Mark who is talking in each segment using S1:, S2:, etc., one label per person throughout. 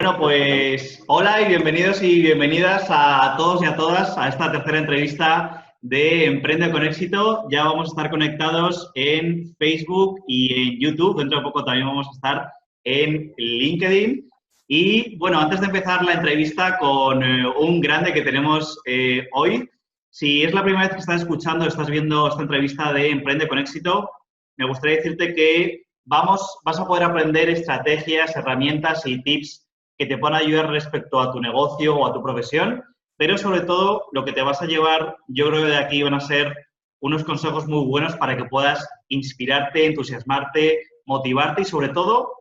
S1: Bueno, pues hola y bienvenidos y bienvenidas a todos y a todas a esta tercera entrevista de Emprende con Éxito. Ya vamos a estar conectados en Facebook y en YouTube. Dentro de poco también vamos a estar en LinkedIn. Y bueno, antes de empezar la entrevista con un grande que tenemos hoy, si es la primera vez que estás escuchando, estás viendo esta entrevista de Emprende con Éxito, me gustaría decirte que vas a poder aprender estrategias, herramientas y tips que te puedan ayudar respecto a tu negocio o a tu profesión, pero sobre todo lo que te vas a llevar, yo creo que de aquí van a ser unos consejos muy buenos para que puedas inspirarte, entusiasmarte, motivarte y sobre todo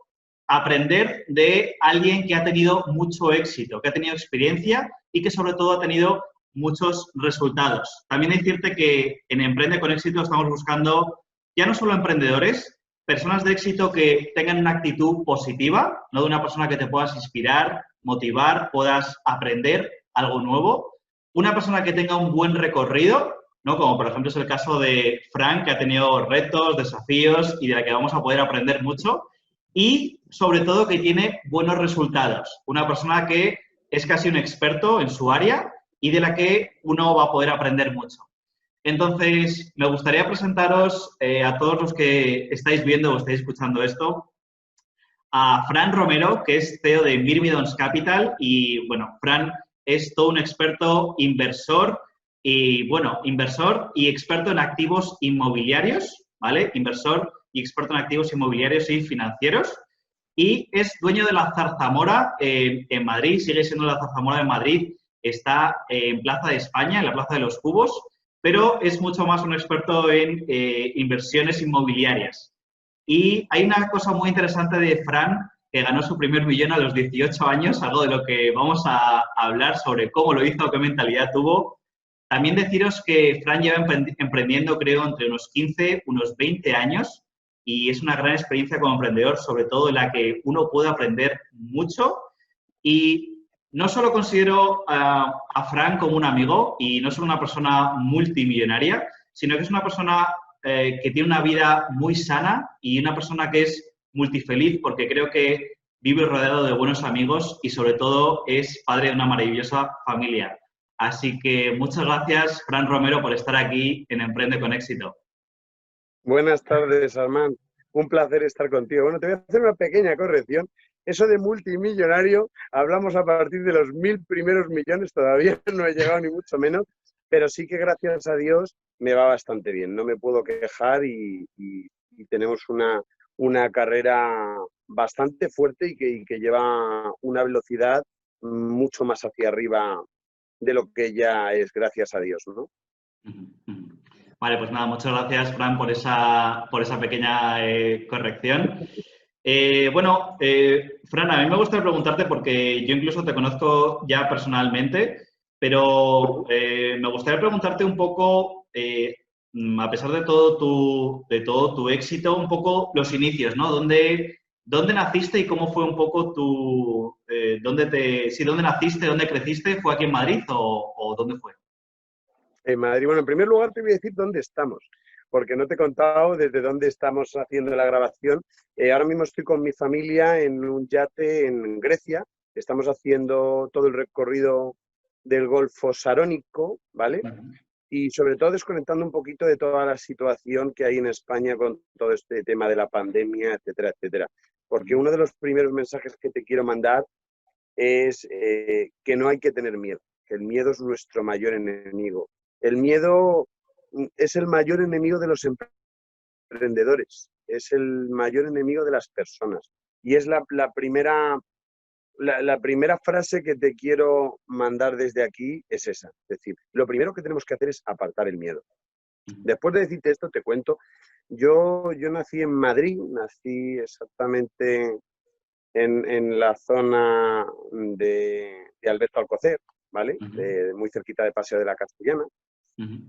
S1: aprender de alguien que ha tenido mucho éxito, que ha tenido experiencia y que sobre todo ha tenido muchos resultados. También decirte que en Emprende con Éxito estamos buscando ya no solo emprendedores, personas de éxito que tengan una actitud positiva, no de una persona que te puedas inspirar, motivar, puedas aprender algo nuevo. Una persona que tenga un buen recorrido, ¿no? Como por ejemplo es el caso de Frank, que ha tenido retos, desafíos y de la que vamos a poder aprender mucho. Y sobre todo que tiene buenos resultados. Una persona que es casi un experto en su área y de la que uno va a poder aprender mucho. Entonces, me gustaría presentaros a todos los que estáis viendo o estáis escuchando esto, a Fran Romero, que es CEO de Myrmidons Capital. Y, bueno, Fran es todo un experto inversor inversor y experto en activos inmobiliarios, ¿vale? Inversor y experto en activos inmobiliarios y financieros. Y es dueño de la Zarzamora en Madrid, sigue siendo la Zarzamora de Madrid, está en Plaza de España, en la Plaza de los Cubos, pero es mucho más un experto en inversiones inmobiliarias. Y hay una cosa muy interesante de Fran, que ganó su primer millón a los 18 años, algo de lo que vamos a hablar sobre cómo lo hizo, qué mentalidad tuvo. También deciros que Fran lleva emprendiendo, creo, entre unos 15, unos 20 años y es una gran experiencia como emprendedor, sobre todo en la que uno puede aprender mucho. Y no solo considero a Fran como un amigo y no solo una persona multimillonaria, sino que es una persona que tiene una vida muy sana y una persona que es multifeliz porque creo que vive rodeado de buenos amigos y sobre todo es padre de una maravillosa familia. Así que muchas gracias, Fran Romero, por estar aquí en Emprende con Éxito.
S2: Buenas tardes, Armand. Un placer estar contigo. Bueno, te voy a hacer una pequeña corrección. Eso de multimillonario, hablamos a partir de los 1000 primeros millones, todavía no he llegado ni mucho menos, pero sí que gracias a Dios me va bastante bien. No me puedo quejar y tenemos una carrera bastante fuerte y que lleva una velocidad mucho más hacia arriba de lo que ya es, gracias a Dios, ¿no?
S1: Vale, pues nada, muchas gracias, Fran, por esa pequeña corrección. Fran, a mí me gustaría preguntarte, porque yo incluso te conozco ya personalmente, pero me gustaría preguntarte un poco, a pesar de todo tu éxito, un poco los inicios, ¿no? ¿Dónde naciste y cómo fue un poco dónde naciste, dónde creciste? ¿Fue aquí en Madrid o dónde fue?
S2: En Madrid. Bueno, en primer lugar te voy a decir dónde estamos, porque no te he contado desde dónde estamos haciendo la grabación. Ahora mismo estoy con mi familia en un yate en Grecia. Estamos haciendo todo el recorrido del Golfo Sarónico, ¿vale? Y sobre todo desconectando un poquito de toda la situación que hay en España con todo este tema de la pandemia, etcétera, etcétera. Porque uno de los primeros mensajes que te quiero mandar es que no hay que tener miedo, que el miedo es nuestro mayor enemigo. El miedo es el mayor enemigo de los emprendedores, es el mayor enemigo de las personas. Y es la primera frase que te quiero mandar desde aquí es esa. Es decir, lo primero que tenemos que hacer es apartar el miedo. Después de decirte esto, te cuento, yo nací en Madrid, nací exactamente en la zona de Alberto Alcocer, ¿vale? Muy cerquita de Paseo de la Castellana,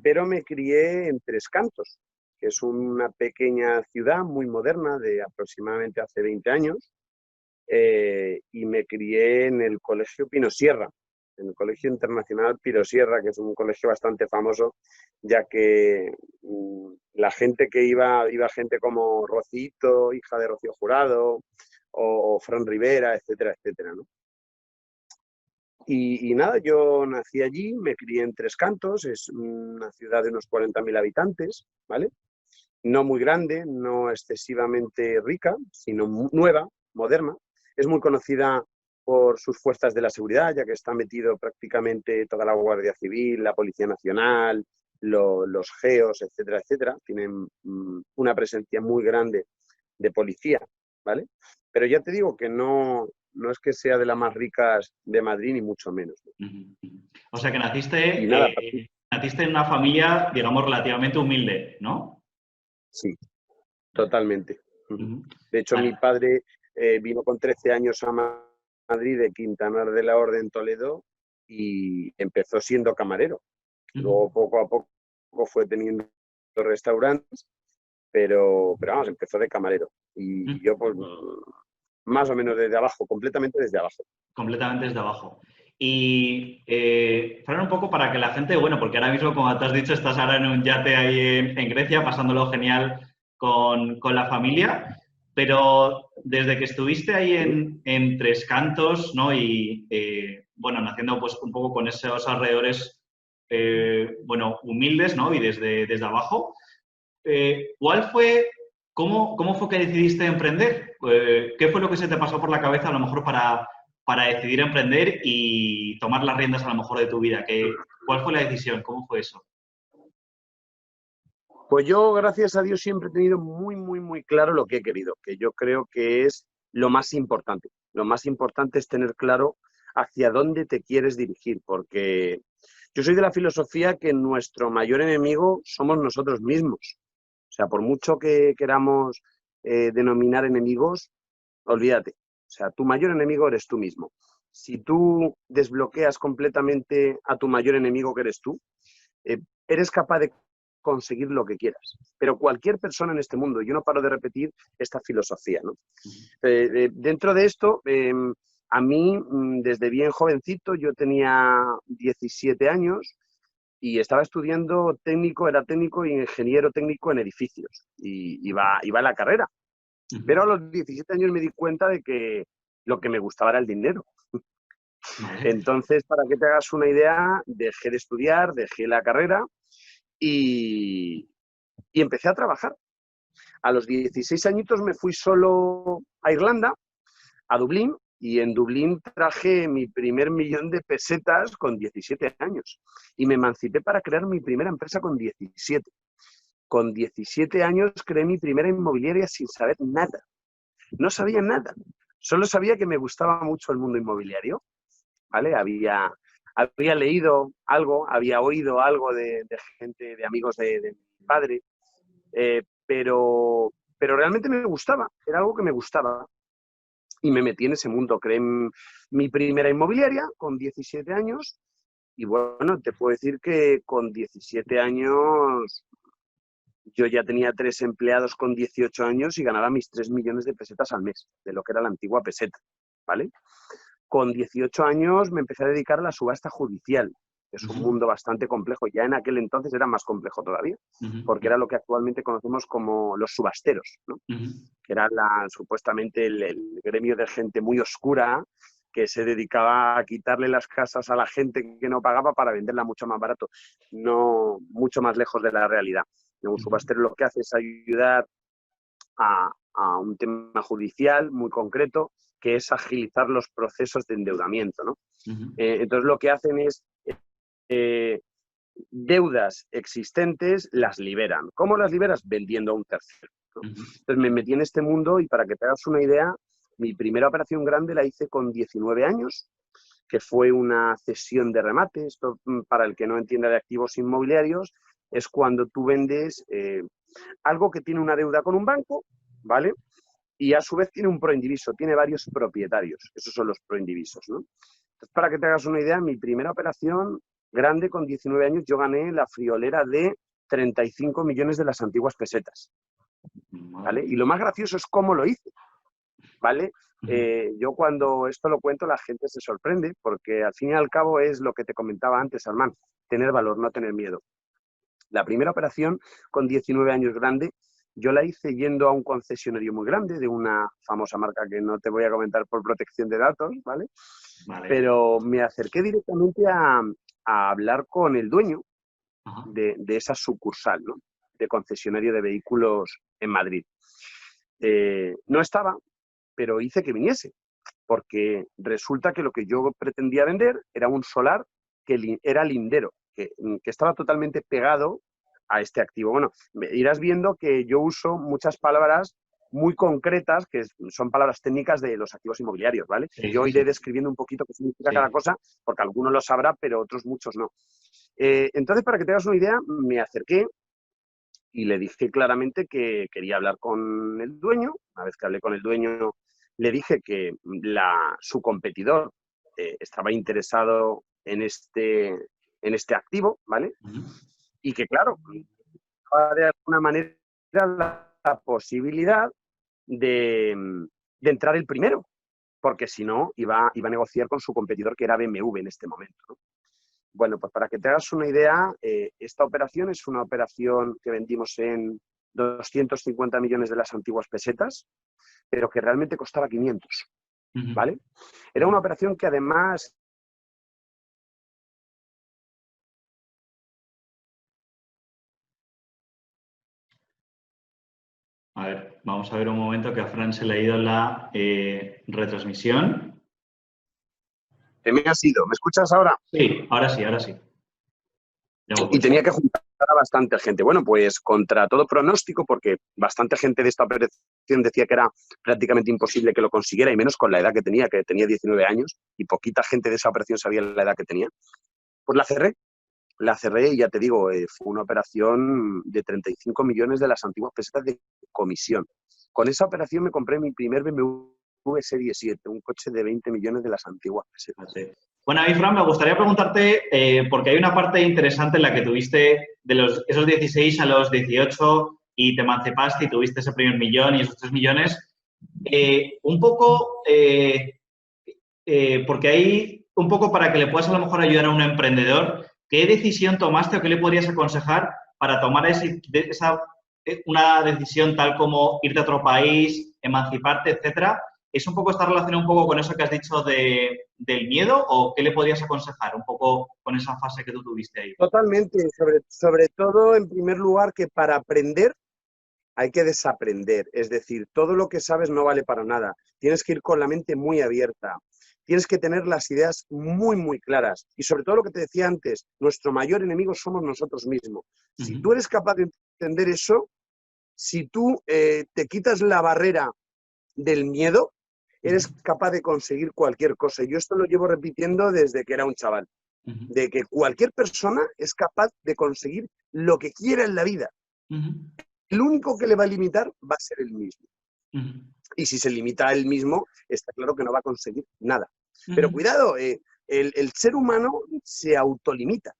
S2: pero me crié en Tres Cantos, que es una pequeña ciudad muy moderna de aproximadamente hace 20 años, y me crié en el Colegio Pinosierra, en el Colegio Internacional Pinosierra, que es un colegio bastante famoso, ya que la gente que iba gente como Rocito, hija de Rocío Jurado, o Fran Rivera, etcétera, etcétera, ¿no? Y nada, yo nací allí, me crié en Tres Cantos, es una ciudad de unos 40.000 habitantes, ¿vale? No muy grande, no excesivamente rica, sino nueva, moderna. Es muy conocida por sus fuerzas de la seguridad, ya que está metido prácticamente toda la Guardia Civil, la Policía Nacional, los GEOs, etcétera, etcétera. Tienen una presencia muy grande de policía, ¿vale? Pero ya te digo que no es que sea de las más ricas de Madrid, ni mucho menos.
S1: O sea que
S2: Y nada,
S1: naciste en una familia, digamos, relativamente humilde, ¿no?
S2: sí, totalmente.
S1: Ujú.
S2: De hecho, mi padre vino con 13 años a Madrid de Quintanar de la Orden, Toledo, y empezó siendo camarero. Luego, poco a poco, fue teniendo restaurantes, pero vamos, empezó de camarero. Y yo, pues, más o menos desde abajo, completamente desde abajo.
S1: Completamente desde abajo. Y Fran, un poco para que la gente, bueno, porque ahora mismo, como te has dicho, estás ahora en un yate ahí en Grecia, pasándolo genial con la familia, pero desde que estuviste ahí en Tres Cantos, ¿no? Y, bueno, naciendo pues un poco con esos alrededores, bueno, humildes, ¿no? Y desde abajo, ¿cuál fue, cómo fue que decidiste emprender? ¿Qué fue lo que se te pasó por la cabeza a lo mejor para decidir emprender y tomar las riendas a lo mejor de tu vida? ¿Cuál fue la decisión? ¿Cómo fue eso?
S2: Pues yo, gracias a Dios, siempre he tenido muy, muy, muy claro lo que he querido, que yo creo que es lo más importante. Lo más importante es tener claro hacia dónde te quieres dirigir, porque yo soy de la filosofía que nuestro mayor enemigo somos nosotros mismos. O sea, por mucho que queramos denominar enemigos, olvídate. O sea, tu mayor enemigo eres tú mismo. Si tú desbloqueas completamente a tu mayor enemigo, que eres tú, eres capaz de conseguir lo que quieras. Pero cualquier persona en este mundo, yo no paro de repetir esta filosofía, ¿no? Dentro de esto, a mí, desde bien jovencito, yo tenía 17 años y estaba estudiando era técnico e ingeniero técnico en edificios. Y iba a la carrera. Pero a los 17 años me di cuenta de que lo que me gustaba era el dinero.
S1: Vale.
S2: Entonces, para que te hagas una idea, dejé de estudiar, dejé la carrera y, y empecé a trabajar. A los 16 añitos me fui solo a Irlanda, a Dublín, y en Dublín traje mi primer millón de pesetas con 17 años. Y me emancipé para crear mi primera empresa con 17. Con 17 años creé mi primera inmobiliaria sin saber nada. No sabía nada. Solo sabía que me gustaba mucho el mundo inmobiliario, ¿vale? Había leído algo, había oído algo de gente, de amigos de mi padre, pero realmente me gustaba, era algo que me gustaba. Y me metí en ese mundo. Creé mi primera inmobiliaria con 17 años y bueno, te puedo decir que con 17 años yo ya tenía 3 empleados con 18 años y ganaba mis 3 millones de pesetas al mes, de lo que era la antigua peseta, ¿vale? Con 18 años me empecé a dedicar a la subasta judicial. Es un mundo bastante complejo. Ya en aquel entonces era más complejo todavía, porque era lo que actualmente conocemos como los subasteros, ¿no? Que era supuestamente el gremio de gente muy oscura que se dedicaba a quitarle las casas a la gente que no pagaba para venderla mucho más barato, no mucho más lejos de la realidad. Un subastero lo que hace es ayudar a un tema judicial muy concreto, que es agilizar los procesos de endeudamiento, ¿no? Entonces lo que hacen es deudas existentes las liberan. ¿Cómo las liberas? Vendiendo a un tercero, ¿no? Entonces me metí en este mundo y para que te hagas una idea, mi primera operación grande la hice con 19 años, que fue una cesión de remate. Esto, para el que no entienda de activos inmobiliarios, es cuando tú vendes algo que tiene una deuda con un banco, ¿vale? Y a su vez tiene un proindiviso, tiene varios propietarios. Esos son los proindivisos, ¿no? Entonces, para que te hagas una idea, mi primera operación grande con 19 años, yo gané la friolera de 35 millones de las antiguas pesetas, ¿vale? Y lo más gracioso es cómo lo hice, ¿vale? Yo cuando esto lo cuento, la gente se sorprende, porque al fin y al cabo es lo que te comentaba antes, Armán, tener valor, no tener miedo. La primera operación con 19 años grande, Yo la hice yendo a un concesionario muy grande de una famosa marca que no te voy a comentar por protección de datos, ¿vale?
S1: Vale.
S2: Pero me acerqué directamente a hablar con el dueño
S1: Ajá.
S2: de esa sucursal, ¿no? De concesionario de vehículos en Madrid. No estaba, pero hice que viniese, porque resulta que lo que yo pretendía vender era un solar que era lindero, que estaba totalmente pegado a este activo. Bueno, irás viendo que yo uso muchas palabras muy concretas, que son palabras técnicas de los activos inmobiliarios, ¿vale?
S1: Sí,
S2: Yo
S1: sí,
S2: iré
S1: sí.
S2: describiendo un poquito qué significa
S1: Sí.
S2: cada cosa, porque alguno lo sabrá, pero otros muchos no. Entonces, para que te hagas una idea, me acerqué y le dije claramente que quería hablar con el dueño. Una vez que hablé con el dueño, le dije que su competidor estaba interesado en este activo, ¿vale?
S1: Ujú.
S2: Y que, claro, de alguna manera la posibilidad de entrar el primero, porque si no, iba a negociar con su competidor, que era BMW en este momento, ¿no? Bueno, pues para que te hagas una idea, esta operación es una operación que vendimos en 250 millones de las antiguas pesetas, pero que realmente costaba 500,
S1: Ujú.
S2: ¿vale? Era una operación que además...
S1: A ver, vamos a ver un momento que a Fran se le ha ido la retransmisión.
S2: Me has ido, ¿me escuchas ahora?
S1: Sí, ahora sí, ahora sí. Ya hemos
S2: Y
S1: vuelto.
S2: tenía que juntar a bastante gente. Bueno, pues contra todo pronóstico, porque bastante gente de esta operación decía que era prácticamente imposible que lo consiguiera, y menos con la edad que tenía 19 años, y poquita gente de esa operación sabía la edad que tenía. Pues la cerré y ya te digo, fue una operación de 35 millones de las antiguas pesetas de comisión. Con esa operación me compré mi primer BMW Serie 7, un coche de 20 millones de las antiguas pesetas.
S1: Sí. Bueno, a mí, Fran, me gustaría preguntarte, porque hay una parte interesante en la que tuviste de esos 16 a los 18 y te emancipaste y tuviste ese primer millón y esos 3 millones. Un poco, porque ahí, un poco para que le puedas a lo mejor ayudar a un emprendedor, ¿qué decisión tomaste o qué le podrías aconsejar para tomar una decisión tal como irte a otro país, emanciparte, etcétera? ¿Es un poco, está relacionado un poco con eso que has dicho del miedo o qué le podrías aconsejar un poco con esa fase que tú tuviste ahí?
S2: Totalmente, sobre todo, en primer lugar, que para aprender hay que desaprender. Es decir, todo lo que sabes no vale para nada. Tienes que ir con la mente muy abierta. Tienes que tener las ideas muy, muy claras. Y sobre todo lo que te decía antes, nuestro mayor enemigo somos nosotros mismos. Si
S1: Uh-huh.
S2: tú eres capaz de entender eso, si tú te quitas la barrera del miedo, eres
S1: Uh-huh.
S2: capaz de conseguir cualquier cosa. Yo esto lo llevo repitiendo desde que era un chaval,
S1: Uh-huh.
S2: de que cualquier persona es capaz de conseguir lo que quiera en la vida.
S1: Uh-huh.
S2: El único que le va a limitar va a ser él mismo.
S1: Uh-huh.
S2: Y si se limita a él mismo, está claro que no va a conseguir nada. Pero
S1: Uh-huh.
S2: cuidado, el ser humano se autolimita.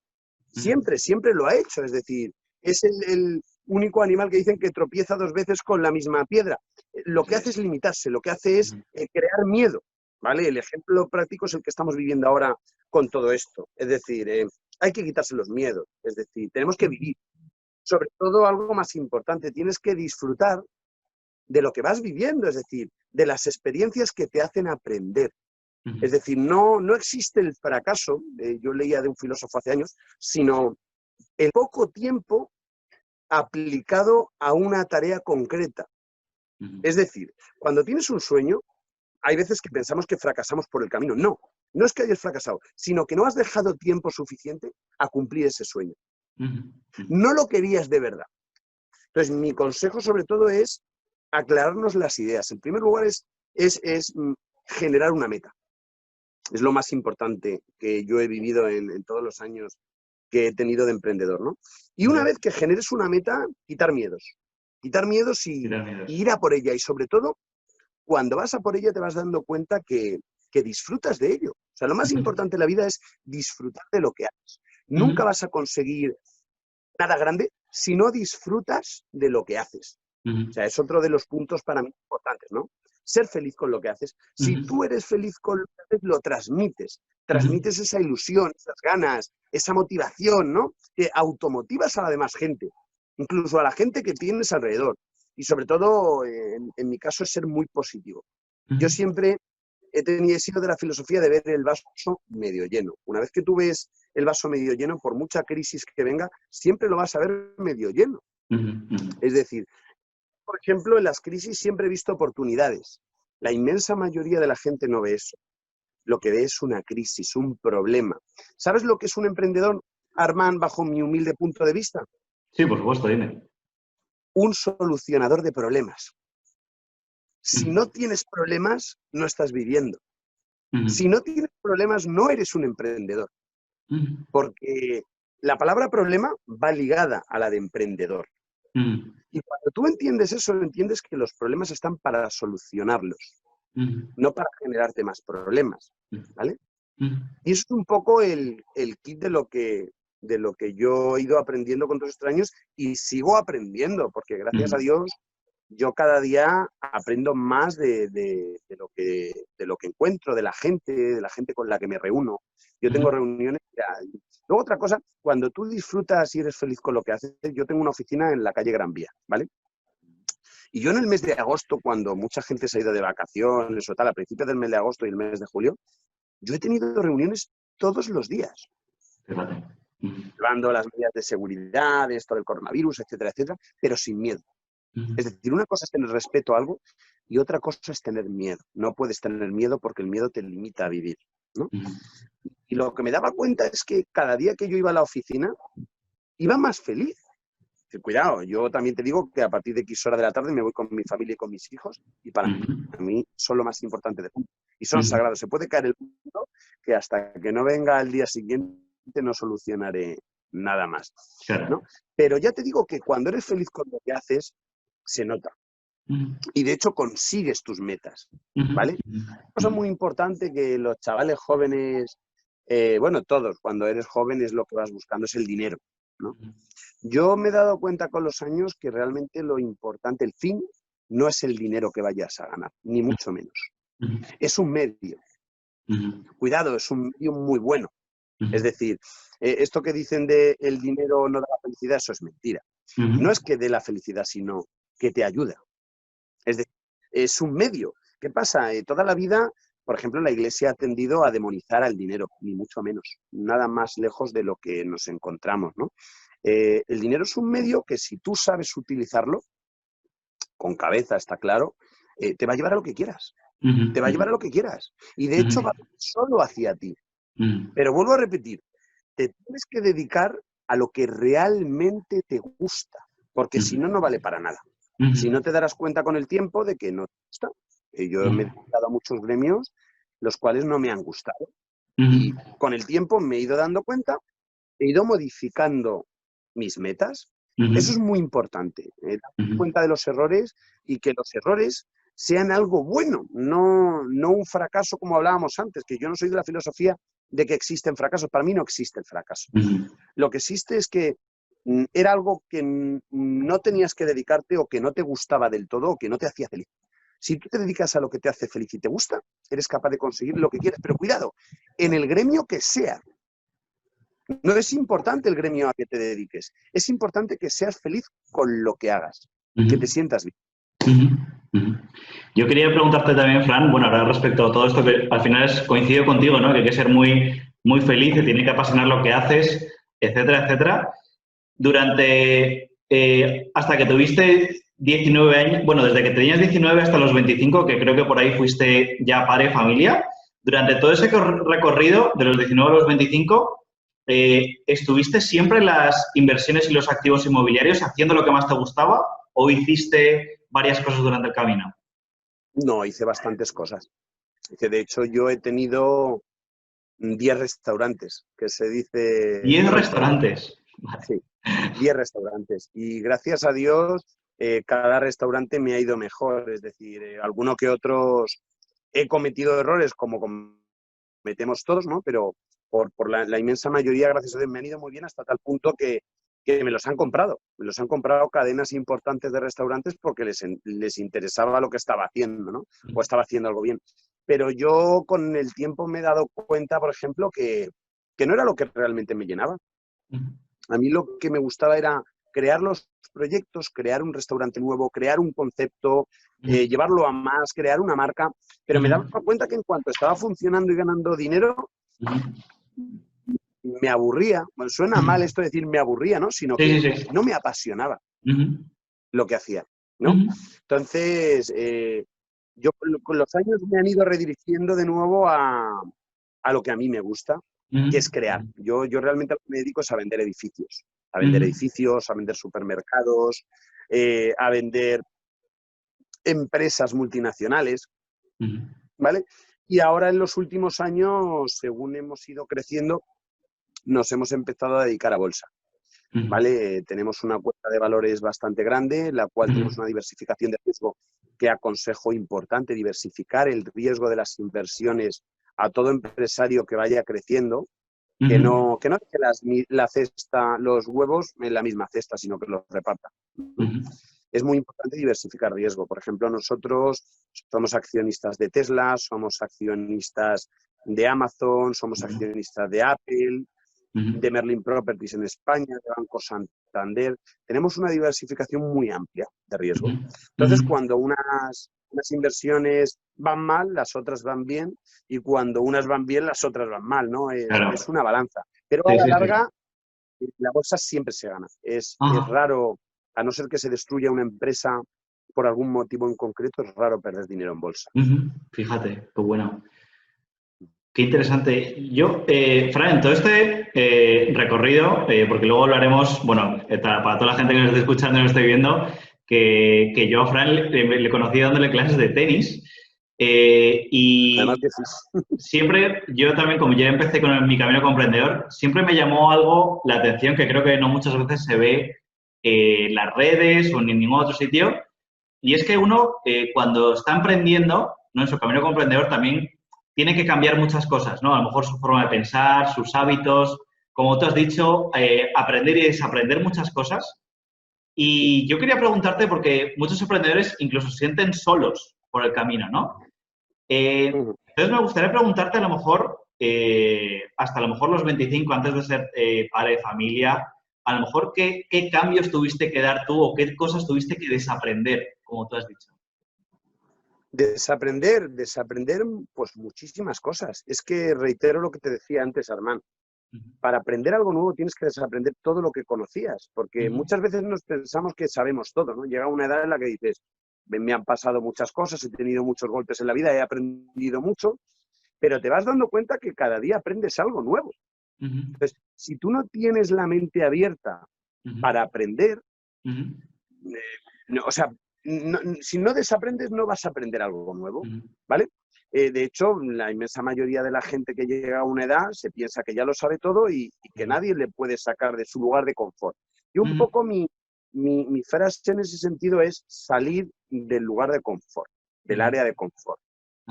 S1: Uh-huh.
S2: Siempre lo ha hecho. Es decir, es el único animal que dicen que tropieza 2 veces con la misma piedra. Lo
S1: Así
S2: que hace es
S1: es.
S2: limitarse, lo que hace es
S1: Uh-huh.
S2: crear miedo. ¿Vale? El ejemplo práctico es el que estamos viviendo ahora con todo esto. Es decir, hay que quitarse los miedos. Es decir, tenemos que vivir. Sobre todo, algo más importante, tienes que disfrutar de lo que vas viviendo, es decir, de las experiencias que te hacen aprender. Es
S1: Uh-huh.
S2: decir, no existe el fracaso, yo leía de un filósofo hace años, sino el poco tiempo aplicado a una tarea concreta.
S1: Uh-huh.
S2: Es decir, cuando tienes un sueño, hay veces que pensamos que fracasamos por el camino. No es que hayas fracasado, sino que no has dejado tiempo suficiente a cumplir ese sueño.
S1: Uh-huh.
S2: No lo querías de verdad. Entonces, mi consejo sobre todo es aclararnos las ideas. En primer lugar, es generar una meta. Es lo más importante que yo he vivido en todos los años que he tenido de emprendedor, ¿no? Y una
S1: Ya.
S2: vez que generes una meta, quitar miedos. Quitar miedos
S1: Y
S2: y
S1: dar miedos.
S2: ir a por ella. Y sobre todo, cuando vas a por ella te vas dando cuenta que disfrutas de ello. O sea, lo más
S1: Uh-huh.
S2: importante en la vida es disfrutar de lo que haces. Nunca
S1: Uh-huh.
S2: vas a conseguir nada grande si no disfrutas de lo que haces. O
S1: Uh-huh.
S2: sea, es otro de los puntos para mí importantes, ¿no? Ser feliz con lo que haces. Si
S1: Uh-huh.
S2: tú eres feliz con lo que haces, lo transmites.
S1: Uh-huh.
S2: Transmites esa ilusión, esas ganas, esa motivación, ¿no? Que automotivas a la demás gente, incluso a la gente que tienes alrededor. y sobre todo, en mi caso, es ser muy positivo. Yo siempre he sido de la filosofía de ver el vaso medio lleno. Una vez que tú ves el vaso medio lleno, por mucha crisis que venga, siempre lo vas a ver medio lleno. Es decir, por ejemplo, en las crisis siempre he visto oportunidades. La inmensa mayoría de la gente no ve eso. Lo que ve es una crisis, un problema. ¿Sabes lo que es un emprendedor, Armand, bajo mi humilde punto de vista?
S1: Sí, por supuesto, dime.
S2: Un solucionador de problemas. Si no tienes problemas, no estás viviendo. Si no tienes problemas, no eres un emprendedor. Porque la palabra problema va ligada a la de emprendedor. Y cuando tú entiendes eso, entiendes que los problemas están para solucionarlos, no para generarte más problemas, ¿vale? Y eso es un poco el kit de lo que yo he ido aprendiendo con todos estos años y sigo aprendiendo, porque gracias a Dios yo cada día aprendo más de lo que encuentro, de la gente con la que me reúno. Yo tengo reuniones. Luego otra cosa, cuando tú disfrutas y eres feliz con lo que haces, yo tengo una oficina en la calle Gran Vía, ¿vale? Y yo en el mes de agosto, cuando mucha gente se ha ido de vacaciones o tal, a principios del mes de agosto y el mes de julio, yo he tenido reuniones todos los días. Llevando las medidas de seguridad, esto del coronavirus, etcétera, etcétera, pero sin miedo. Es decir, una cosa es tener respeto a algo y otra cosa es tener miedo. No puedes tener miedo porque el miedo te limita a vivir, ¿no? Y lo que me daba cuenta es que cada día que yo iba a la oficina, iba más feliz. Cuidado, yo también te digo que a partir de X hora de la tarde me voy con mi familia y con mis hijos y para mí son lo más importante del mundo. Y son sagrados. Se puede caer el mundo que hasta que no venga el día siguiente no solucionaré nada más, ¿no? Pero ya te digo que cuando eres feliz con lo que haces, se nota. Y de hecho consigues tus metas, ¿vale? Una cosa muy importante que los chavales jóvenes, bueno, todos, cuando eres joven es lo que vas buscando, es el dinero, ¿no? Yo me he dado cuenta con los años que realmente lo importante, el fin, no es el dinero que vayas a ganar, ni mucho menos. Es un medio. Cuidado, es un medio muy bueno. Es decir, esto que dicen de el dinero no da la felicidad, eso es mentira. No es que dé la felicidad, sino que te ayuda. Es decir, es un medio. ¿Qué pasa? Toda la vida, por ejemplo, la Iglesia ha tendido a demonizar al dinero, ni mucho menos. Nada más lejos de lo que nos encontramos, ¿no? El dinero es un medio que si tú sabes utilizarlo, con cabeza, está claro, te va a llevar a lo que quieras. Te va a llevar a lo que quieras. Y de hecho va solo hacia ti. Pero vuelvo a repetir, te tienes que dedicar a lo que realmente te gusta, porque si no, no vale para nada. Si no, te darás cuenta con el tiempo de que no te gusta. Yo me he dedicado a muchos gremios los cuales no me han gustado. Y con el tiempo me he ido dando cuenta, he ido modificando mis metas. Eso es muy importante, dar cuenta de los errores y que los errores sean algo bueno, no un fracaso como hablábamos antes, que yo no soy de la filosofía de que existen fracasos. Para mí no existe el fracaso. Lo que existe es que era algo que no tenías que dedicarte o que no te gustaba del todo o que no te hacía feliz. Si tú te dedicas a lo que te hace feliz y te gusta, eres capaz de conseguir lo que quieres. Pero cuidado, en el gremio que sea. No es importante el gremio a que te dediques. Es importante que seas feliz con lo que hagas, que te sientas bien.
S1: Yo quería preguntarte también, Fran, bueno, ahora respecto a todo esto, que al final coincido contigo, ¿no? Que hay que ser muy, muy feliz, que tiene que apasionar lo que haces, etcétera, etcétera. Durante, hasta que tuviste 19 años, bueno, desde que tenías 19 hasta los 25, que creo que por ahí fuiste ya padre, familia, durante todo ese recorrido, de los 19 a los 25, ¿estuviste siempre en las inversiones y los activos inmobiliarios haciendo lo que más te gustaba o hiciste varias cosas durante el camino?
S2: No, hice bastantes cosas. De hecho, yo he tenido 10 restaurantes, que se dice...
S1: 10 restaurantes.
S2: Vale. Sí, 10 restaurantes. Y gracias a Dios, cada restaurante me ha ido mejor. Es decir, alguno que otros he cometido errores, como cometemos todos, ¿no? Pero por la inmensa mayoría, gracias a Dios, me han ido muy bien hasta tal punto que me los han comprado. Me los han comprado cadenas importantes de restaurantes porque les interesaba lo que estaba haciendo, ¿no? O estaba haciendo algo bien. Pero yo con el tiempo me he dado cuenta, por ejemplo, que no era lo que realmente me llenaba. A mí lo que me gustaba era crear los proyectos, crear un restaurante nuevo, crear un concepto, llevarlo a más, crear una marca, pero me daba cuenta que en cuanto estaba funcionando y ganando dinero, me aburría. Bueno, suena mal esto de decir me aburría, ¿no? Sino que
S1: Sí, sí, sí.
S2: no me apasionaba lo que hacía, ¿no?
S1: Ujú.
S2: Entonces, yo con los años me han ido redirigiendo de nuevo a lo que a mí me gusta, que es crear. Yo realmente lo que me dedico es a vender edificios, a vender supermercados, a vender empresas multinacionales,
S1: Ujú.
S2: ¿vale? Y ahora en los últimos años, según hemos ido creciendo, nos hemos empezado a dedicar a bolsa,
S1: Ujú.
S2: ¿vale? Tenemos una cuenta de valores bastante grande, la cual
S1: Ujú.
S2: tenemos una diversificación de riesgo que aconsejo importante, diversificar el riesgo de las inversiones a todo empresario que vaya creciendo,
S1: Ujú.
S2: que no deje la cesta, los huevos en la misma cesta, sino que los reparta, ¿no?
S1: Ujú.
S2: Es muy importante diversificar riesgo. Por ejemplo, nosotros somos accionistas de Tesla, somos accionistas de Amazon, somos
S1: Ujú.
S2: accionistas de Apple,
S1: Ujú.
S2: de Merlin Properties en España, de Banco Santander. Tenemos una diversificación muy amplia de riesgo.
S1: Ujú.
S2: Entonces, cuando unas inversiones van mal, las otras van bien, y cuando unas van bien, las otras van mal, ¿no? Es
S1: Claro.
S2: una balanza. Pero a
S1: Sí,
S2: la
S1: sí, sí.
S2: larga, la bolsa siempre se gana. Es
S1: Ajá.
S2: raro, a no ser que se destruya una empresa por algún motivo en concreto, es raro perder dinero en bolsa.
S1: Ujú. Fíjate, qué bueno. Qué interesante. Yo, Fran, en todo este recorrido, porque luego hablaremos, bueno, para toda la gente que nos esté escuchando y nos esté viendo, que yo a Fran le conocí dándole clases de tenis.
S2: Además
S1: Y
S2: que sí.
S1: siempre, yo también, como ya empecé con mi camino como emprendedor, siempre me llamó algo la atención que creo que no muchas veces se ve en las redes o en ningún otro sitio. Y es que uno, cuando está emprendiendo, ¿no? En su camino como emprendedor también tiene que cambiar muchas cosas, ¿no? A lo mejor su forma de pensar, sus hábitos, como tú has dicho, aprender y desaprender muchas cosas. Y yo quería preguntarte, porque muchos emprendedores incluso se sienten solos por el camino, ¿no? Entonces me gustaría preguntarte a lo mejor, hasta a lo mejor los 25, antes de ser padre de familia, a lo mejor qué cambios tuviste que dar tú o qué cosas tuviste que desaprender, como tú has dicho.
S2: Desaprender, pues muchísimas cosas. Es que reitero lo que te decía antes, Armán.
S1: Ujú.
S2: Para aprender algo nuevo tienes que desaprender todo lo que conocías, porque
S1: Ujú.
S2: muchas veces nos pensamos que sabemos todo, ¿no? Llega una edad en la que dices, me han pasado muchas cosas, he tenido muchos golpes en la vida, he aprendido mucho, pero te vas dando cuenta que cada día aprendes algo nuevo.
S1: Ujú.
S2: Entonces, si tú no tienes la mente abierta
S1: Ujú.
S2: para aprender,
S1: Ujú.
S2: o sea, si no desaprendes, no vas a aprender algo nuevo,
S1: Ujú.
S2: ¿vale? De hecho, la inmensa mayoría de la gente que llega a una edad se piensa que ya lo sabe todo y que nadie le puede sacar de su lugar de confort. Y un
S1: Ujú.
S2: poco mi frase en ese sentido es salir del lugar de confort, del
S1: Ujú.
S2: área de confort.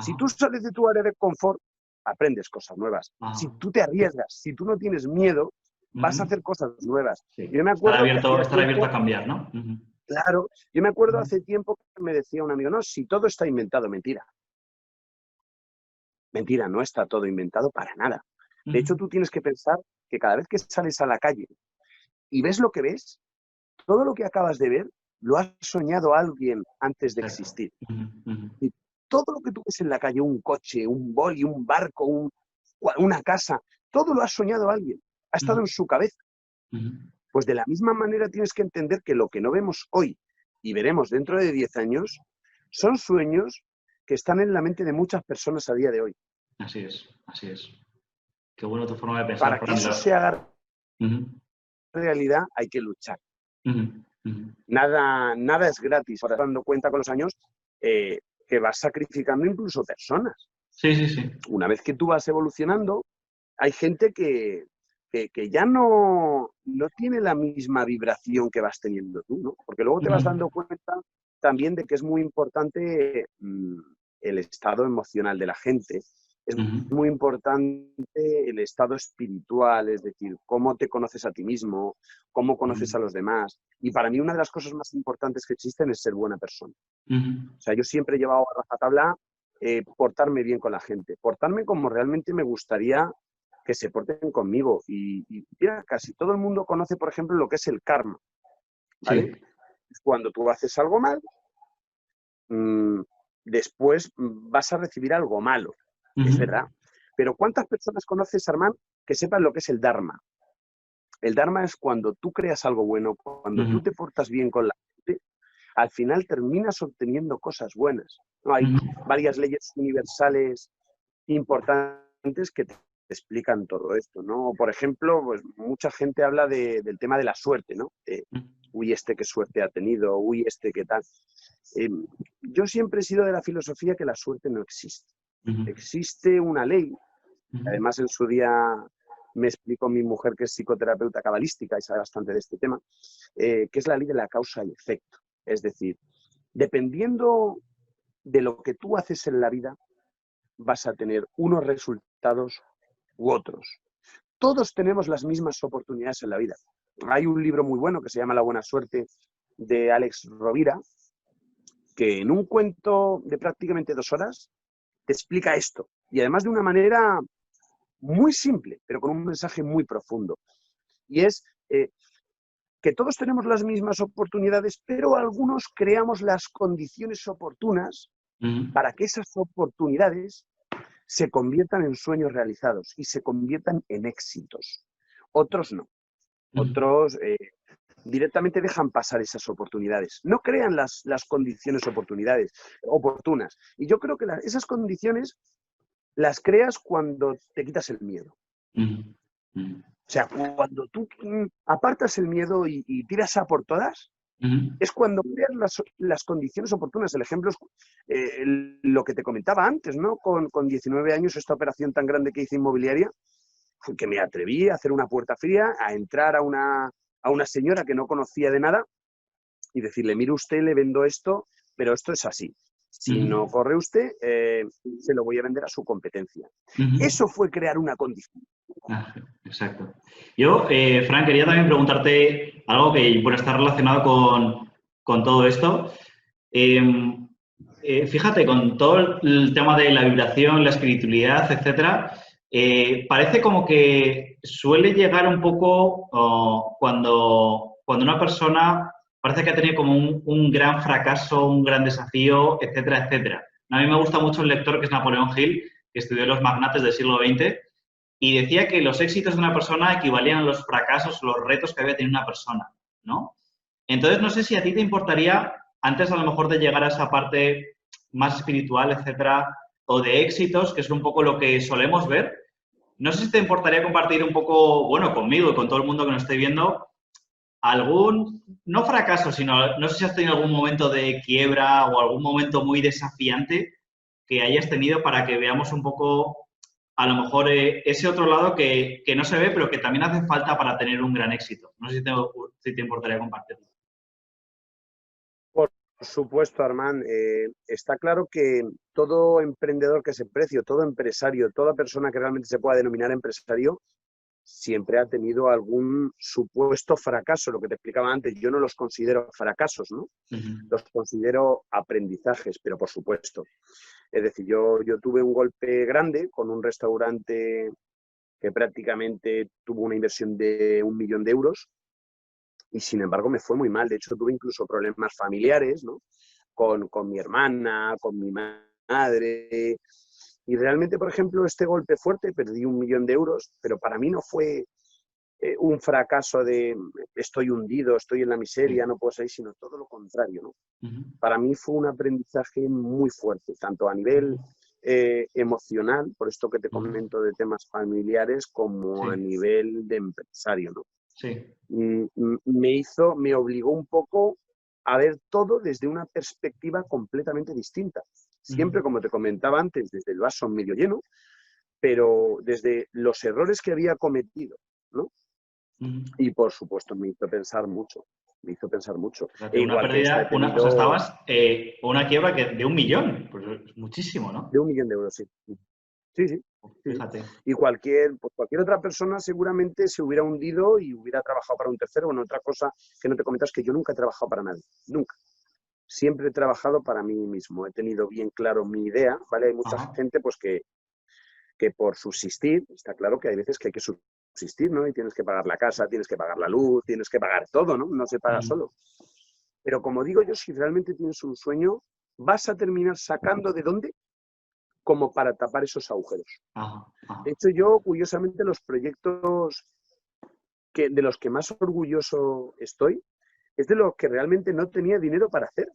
S2: Si
S1: Ajá.
S2: tú sales de tu área de confort, aprendes cosas nuevas. Si
S1: Ajá.
S2: tú te arriesgas, si tú no tienes miedo, vas a
S1: Ujú.
S2: hacer cosas nuevas.
S1: Sí.
S2: Yo me acuerdo que hacía
S1: Estar abierto a
S2: tiempo.
S1: cambiar, ¿no? Ujú.
S2: Claro, yo me acuerdo
S1: Ujú.
S2: hace tiempo que me decía un amigo, no, si todo está inventado, mentira. Mentira, no está todo inventado para nada. De hecho,
S1: Ujú.
S2: tú tienes que pensar que cada vez que sales a la calle y ves lo que ves, todo lo que acabas de ver lo ha soñado alguien antes de
S1: Exacto.
S2: existir.
S1: Ujú. Ujú.
S2: Y todo lo que tú ves en la calle, un coche, un boli, un barco, una casa, todo lo ha soñado alguien. Ha estado
S1: Ujú.
S2: en su cabeza.
S1: Ujú.
S2: Pues de la misma manera tienes que entender que lo que no vemos hoy y veremos dentro de 10 años son sueños que están en la mente de muchas personas a día de hoy.
S1: Así es, así es. Qué bueno tu forma de pensar,
S2: Para que
S1: Fran.
S2: eso se haga
S1: Ujú.
S2: realidad hay que luchar.
S1: Ujú. Ujú.
S2: Nada es gratis. Ahora dando cuenta con los años que vas sacrificando incluso personas.
S1: Sí, sí, sí.
S2: Una vez que tú vas evolucionando, hay gente que ya no tiene la misma vibración que vas teniendo tú, ¿no? Porque luego te vas
S1: Ujú.
S2: dando cuenta también de que es muy importante el estado emocional de la gente. Es
S1: Ujú.
S2: muy importante el estado espiritual, es decir, cómo te conoces a ti mismo, cómo conoces a
S1: Ujú.
S2: los demás. Y para mí una de las cosas más importantes que existen es ser buena persona.
S1: Ujú.
S2: O sea, yo siempre he llevado a rajatabla portarme bien con la gente, portarme como realmente me gustaría que se porten conmigo. Y mira, casi todo el mundo conoce, por ejemplo, lo que es el karma. ¿vale?
S1: Sí.
S2: Cuando tú haces algo mal, después vas a recibir algo malo, es
S1: Ujú,
S2: verdad. Pero ¿cuántas personas conoces, Armand, que sepan lo que es el Dharma? El Dharma es cuando tú creas algo bueno, cuando
S1: ujú,
S2: tú te portas bien con la gente, al final terminas obteniendo cosas buenas, ¿no? Hay
S1: ujú,
S2: varias leyes universales importantes que te explican todo esto, ¿no? Por ejemplo, pues mucha gente habla del tema de la suerte, ¿no? Uy, este qué suerte ha tenido, uy, este qué tal. Eh, yo siempre he sido de la filosofía que la suerte no existe.
S1: ujú,
S2: Existe una ley,
S1: ujú,
S2: además en su día me explicó mi mujer que es psicoterapeuta cabalística y sabe bastante de este tema, que es la ley de la causa y efecto. Es decir, dependiendo de lo que tú haces en la vida, vas a tener unos resultados u otros. Todos tenemos las mismas oportunidades en la vida. Hay un libro muy bueno que se llama La buena suerte de Alex Rovira, que en un cuento de prácticamente 2 horas te explica esto. Y además de una manera muy simple, pero con un mensaje muy profundo. Y es que todos tenemos las mismas oportunidades, pero algunos creamos las condiciones oportunas
S1: ujú,
S2: para que esas oportunidades se conviertan en sueños realizados y se conviertan en éxitos. Otros no.
S1: ujú.
S2: Otros directamente dejan pasar esas oportunidades. No crean las condiciones oportunas. Y yo creo que esas condiciones las creas cuando te quitas el miedo.
S1: Ujú, ujú,
S2: O sea, cuando tú apartas el miedo y tiras a por todas,
S1: ujú.
S2: es cuando creas las condiciones oportunas. El ejemplo es lo que te comentaba antes, ¿no? Con 19 años, esta operación tan grande que hice inmobiliaria, que me atreví a hacer una puerta fría, a entrar a una señora que no conocía de nada y decirle, mire usted, le vendo esto, pero esto es así. Si no
S1: Ujú,
S2: corre usted, se lo voy a vender a su competencia.
S1: ujú.
S2: Eso fue crear una condición.
S1: Ah, exacto. Yo, Fran, quería también preguntarte algo que bueno, está relacionado con todo esto. Eh, Fíjate, con todo el tema de la vibración, la espiritualidad, etcétera, parece como que suele llegar un poco cuando una persona parece que ha tenido como un gran fracaso, un gran desafío, etcétera, etcétera. A mí me gusta mucho un lector que es Napoleón Hill, que estudió los magnates del siglo XX y decía que los éxitos de una persona equivalían a los fracasos, los retos que había tenido una persona, ¿no? Entonces, no sé si a ti te importaría, antes a lo mejor de llegar a esa parte más espiritual, etcétera, o de éxitos, que es un poco lo que solemos ver, no sé si te importaría compartir un poco, bueno, conmigo y con todo el mundo que nos esté viendo, algún, no fracaso, sino, no sé si has tenido algún momento de quiebra o algún momento muy desafiante que hayas tenido para que veamos un poco, a lo mejor, ese otro lado que no se ve, pero que también hace falta para tener un gran éxito. No sé si te importaría compartirlo.
S2: Por supuesto, Armand. Está claro que todo emprendedor que se precie, todo empresario, toda persona que realmente se pueda denominar empresario, siempre ha tenido algún supuesto fracaso. Lo que te explicaba antes, yo no los considero fracasos, ¿no?
S1: Ujú,
S2: Los considero aprendizajes, pero por supuesto. Es decir, yo tuve un golpe grande con un restaurante que prácticamente tuvo una inversión de 1 millón de euros y sin embargo me fue muy mal. De hecho, tuve incluso problemas familiares, ¿no? Con mi hermana, con mi madre. Y realmente, por ejemplo, este golpe fuerte, perdí 1 millón de euros, pero para mí no fue un fracaso de estoy hundido, estoy en la miseria,
S1: sí,
S2: no puedo salir, sino todo lo contrario, ¿no?
S1: ujú,
S2: Para mí fue un aprendizaje muy fuerte, tanto a nivel emocional, por esto que te
S1: ujú,
S2: comento de temas familiares, como a
S1: sí,
S2: nivel de empresario, ¿no?
S1: sí,
S2: Me obligó un poco a ver todo desde una perspectiva completamente distinta.
S1: ujú,
S2: Siempre, como te comentaba antes, desde el vaso medio lleno, pero desde los errores que había cometido, ¿no?
S1: ujú.
S2: Y por supuesto me hizo pensar mucho, me hizo pensar mucho.
S1: Fíjate,
S2: E
S1: una
S2: igual que esta he
S1: pérdida, o sea,
S2: tenido
S1: estabas una quiebra de 1 millón, pues es muchísimo,
S2: de
S1: ¿no?
S2: 1 millón de euros, sí. Sí, sí, sí.
S1: Fíjate.
S2: Y cualquier otra persona seguramente se hubiera hundido y hubiera trabajado para un tercero. Bueno, otra cosa que no te comentas es que yo nunca he trabajado para nadie, nunca. Siempre he trabajado para mí mismo, he tenido bien claro mi idea, ¿vale? Hay mucha
S1: Ajá.
S2: gente pues que por subsistir, está claro que hay veces que hay que subsistir, ¿no? Y tienes que pagar la casa, tienes que pagar la luz, tienes que pagar todo, ¿no? No se paga solo. Pero como digo yo, si realmente tienes un sueño, vas a terminar sacando de dónde como para tapar esos agujeros. De hecho, yo, curiosamente, los proyectos de los que más orgulloso estoy es de los que realmente no tenía dinero para hacer.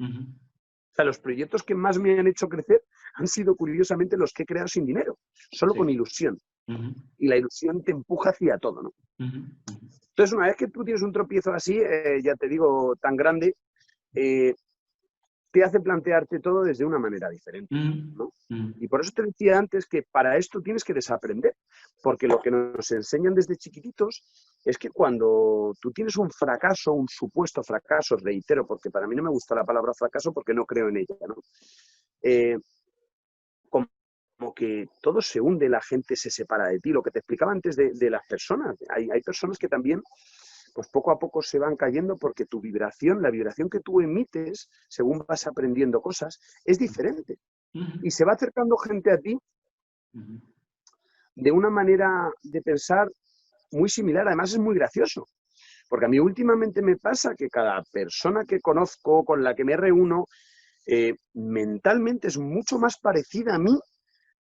S2: O sea, los proyectos que más me han hecho crecer han sido, curiosamente, los que he creado sin dinero, solo con ilusión. Y la ilusión te empuja hacia todo, ¿no? Entonces, una vez que tú tienes un tropiezo así, ya te digo, tan grande, te hace plantearte todo desde una manera diferente, ¿no? Y por eso te decía antes que para esto tienes que desaprender, porque lo que nos enseñan desde chiquititos es que cuando tú tienes un fracaso, un supuesto fracaso, reitero, porque para mí no me gusta la palabra fracaso porque no creo en ella, ¿no? Como que todo se hunde, la gente se separa de ti. Lo que te explicaba antes de las personas. Hay personas que también, pues poco a poco se van cayendo porque tu vibración, la vibración que tú emites, según vas aprendiendo cosas, es diferente. Y se va acercando gente a ti de una manera de pensar muy similar. Además, es muy gracioso. Porque a mí últimamente me pasa que cada persona que conozco, con la que me reúno, mentalmente es mucho más parecida a mí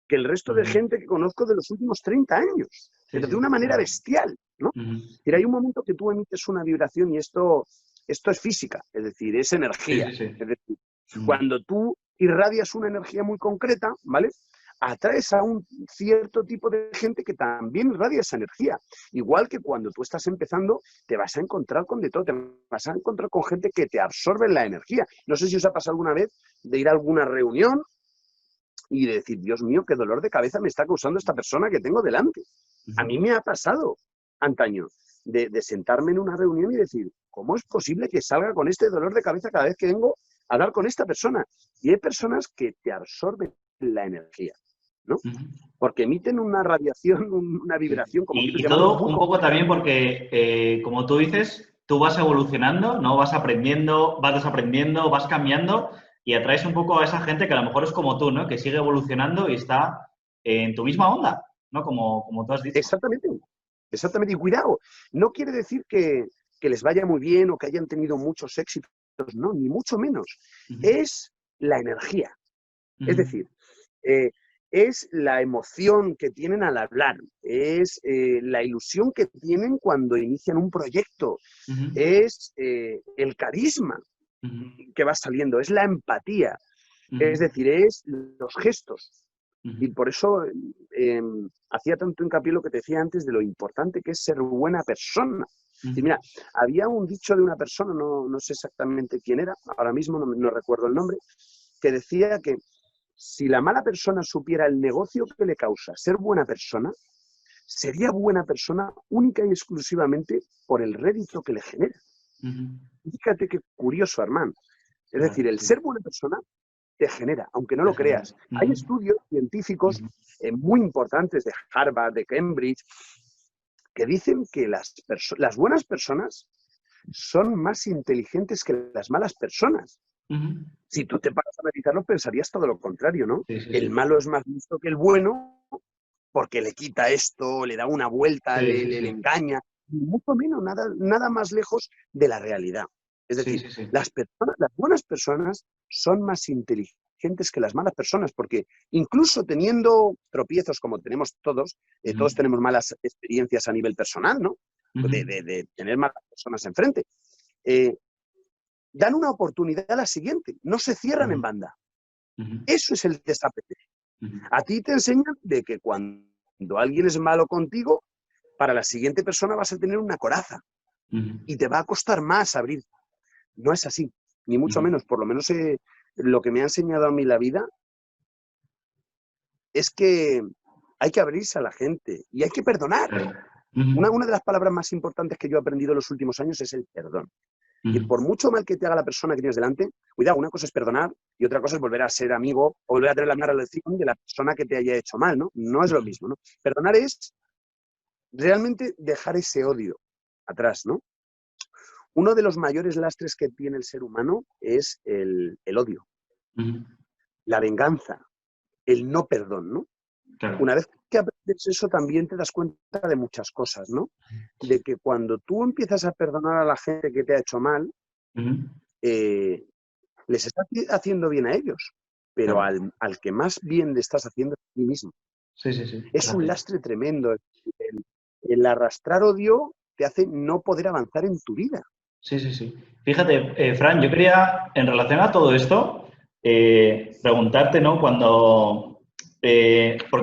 S2: que el resto de gente que conozco de los últimos 30 años. Pero de una manera bestial, ¿no? Es decir, hay un momento que tú emites una vibración y esto es física, es decir, es energía. Es decir, cuando tú irradias una energía muy concreta, ¿vale? Atraes a un cierto tipo de gente que también irradia esa energía. Igual que cuando tú estás empezando, te vas a encontrar con de todo, te vas a encontrar con gente que te absorbe la energía. No sé si os ha pasado alguna vez de ir a alguna reunión y de decir, Dios mío, qué dolor de cabeza me está causando esta persona que tengo delante. A mí me ha pasado antaño de sentarme en una reunión y decir, ¿cómo es posible que salga con este dolor de cabeza cada vez que vengo a hablar con esta persona? Y hay personas que te absorben la energía, ¿no? Porque emiten una radiación, una vibración, como
S1: y todo un poco también porque, como tú dices, tú vas evolucionando, ¿no? Vas aprendiendo, vas desaprendiendo, vas cambiando y atraes un poco a esa gente que a lo mejor es como tú, ¿no? Que sigue evolucionando y está en tu misma onda, ¿no? Como tú has dicho.
S2: Exactamente. Exactamente. Y cuidado, no quiere decir que les vaya muy bien o que hayan tenido muchos éxitos, no, ni mucho menos. Es la energía. Es decir, es la emoción que tienen al hablar, es la ilusión que tienen cuando inician un proyecto, es el carisma que va saliendo, es la empatía, es decir, es los gestos. Y por eso hacía tanto hincapié lo que te decía antes de lo importante que es ser buena persona. Y mira, había un dicho de una persona, no sé exactamente quién era, ahora mismo no recuerdo el nombre, que decía que si la mala persona supiera el negocio que le causa ser buena persona, sería buena persona única y exclusivamente por el rédito que le genera. Fíjate qué curioso, Armand. Es decir, el ser buena persona te genera, aunque no lo creas. Hay estudios científicos muy importantes de Harvard, de Cambridge, que dicen que las buenas personas son más inteligentes que las malas personas. Si tú te paras a analizarlo, pensarías todo lo contrario, ¿no? El malo es más listo que el bueno porque le quita esto, le da una vuelta, le engaña. Mucho menos, nada más lejos de la realidad. Es decir, las buenas personas son más inteligentes que las malas personas, porque incluso teniendo tropiezos como tenemos todos, todos tenemos malas experiencias a nivel personal, ¿no? De tener malas personas enfrente. Dan una oportunidad a la siguiente, no se cierran en banda. Eso es el desaprender. A ti te enseñan de que cuando alguien es malo contigo, para la siguiente persona vas a tener una coraza y te va a costar más abrir. No es así, ni mucho menos. Por lo menos lo que me ha enseñado a mí la vida es que hay que abrirse a la gente y hay que perdonar. Una de las palabras más importantes que yo he aprendido en los últimos años es el perdón. Y por mucho mal que te haga la persona que tienes delante, cuidado, una cosa es perdonar y otra cosa es volver a ser amigo o volver a tener la misma relación de la persona que te haya hecho mal, ¿no? No es lo mismo, ¿no? Perdonar es realmente dejar ese odio atrás, ¿no? Uno de los mayores lastres que tiene el ser humano es el odio, la venganza, el no perdón, ¿no? Claro. Una vez que aprendes eso también te das cuenta de muchas cosas, ¿no? De que cuando tú empiezas a perdonar a la gente que te ha hecho mal,
S1: Ujú.
S2: eh, les estás haciendo bien a ellos, pero
S1: Claro.
S2: al que más bien le estás haciendo es a ti mismo.
S1: Sí, sí, sí.
S2: Es un
S1: Fíjate.
S2: lastre tremendo. El arrastrar odio te hace no poder avanzar en tu vida.
S1: Sí, sí, sí. Fíjate, Fran, yo quería, en relación a todo esto, preguntarte, ¿no? Porque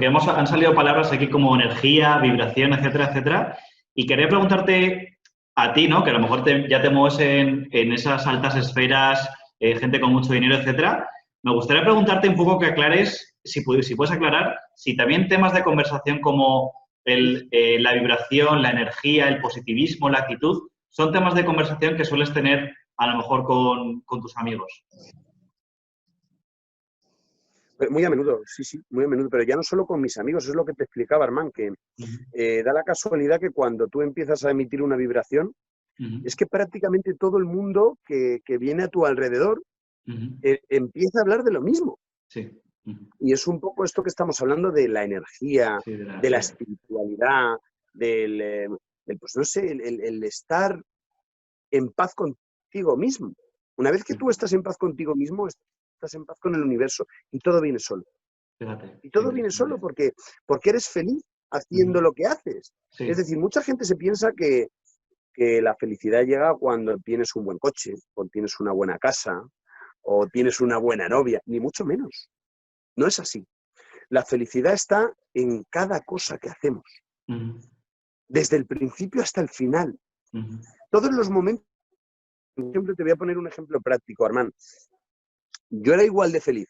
S1: han salido palabras aquí como energía, vibración, etcétera, etcétera, y quería preguntarte a ti, ¿no? Que a lo mejor ya te mueves en esas altas esferas, gente con mucho dinero, etcétera. Me gustaría preguntarte un poco que aclares, si puedes aclarar, si también temas de conversación como la vibración, la energía, el positivismo, la actitud, son temas de conversación que sueles tener a lo mejor con tus amigos.
S2: Muy a menudo, sí, sí, muy a menudo, pero ya no solo con mis amigos, es lo que te explicaba, Armán, que
S1: Ujú,
S2: da la casualidad que cuando tú empiezas a emitir una vibración,
S1: ujú,
S2: es que prácticamente todo el mundo que viene a tu alrededor
S1: ujú.
S2: empieza a hablar de lo mismo.
S1: Sí. Ujú.
S2: Y es un poco esto que estamos hablando de la energía,
S1: Sí, de la
S2: de la
S1: energía.
S2: espiritualidad, pues no sé, el estar en paz contigo mismo. Una vez que tú estás en paz contigo mismo, estás en paz con el universo y todo viene solo.
S1: Fíjate,
S2: Y
S1: qué
S2: todo viene solo
S1: interesante.
S2: porque eres feliz haciendo
S1: Ujú.
S2: lo que haces. Es
S1: Sí,
S2: decir, mucha gente se piensa que la felicidad llega cuando tienes un buen coche, o tienes una buena casa, o tienes una buena novia, ni mucho menos. No es así. La felicidad está en cada cosa que hacemos,
S1: ujú,
S2: desde el principio hasta el final.
S1: ujú.
S2: Todos los momentos, por ejemplo, te voy a poner un ejemplo práctico, Armán. Yo era igual de feliz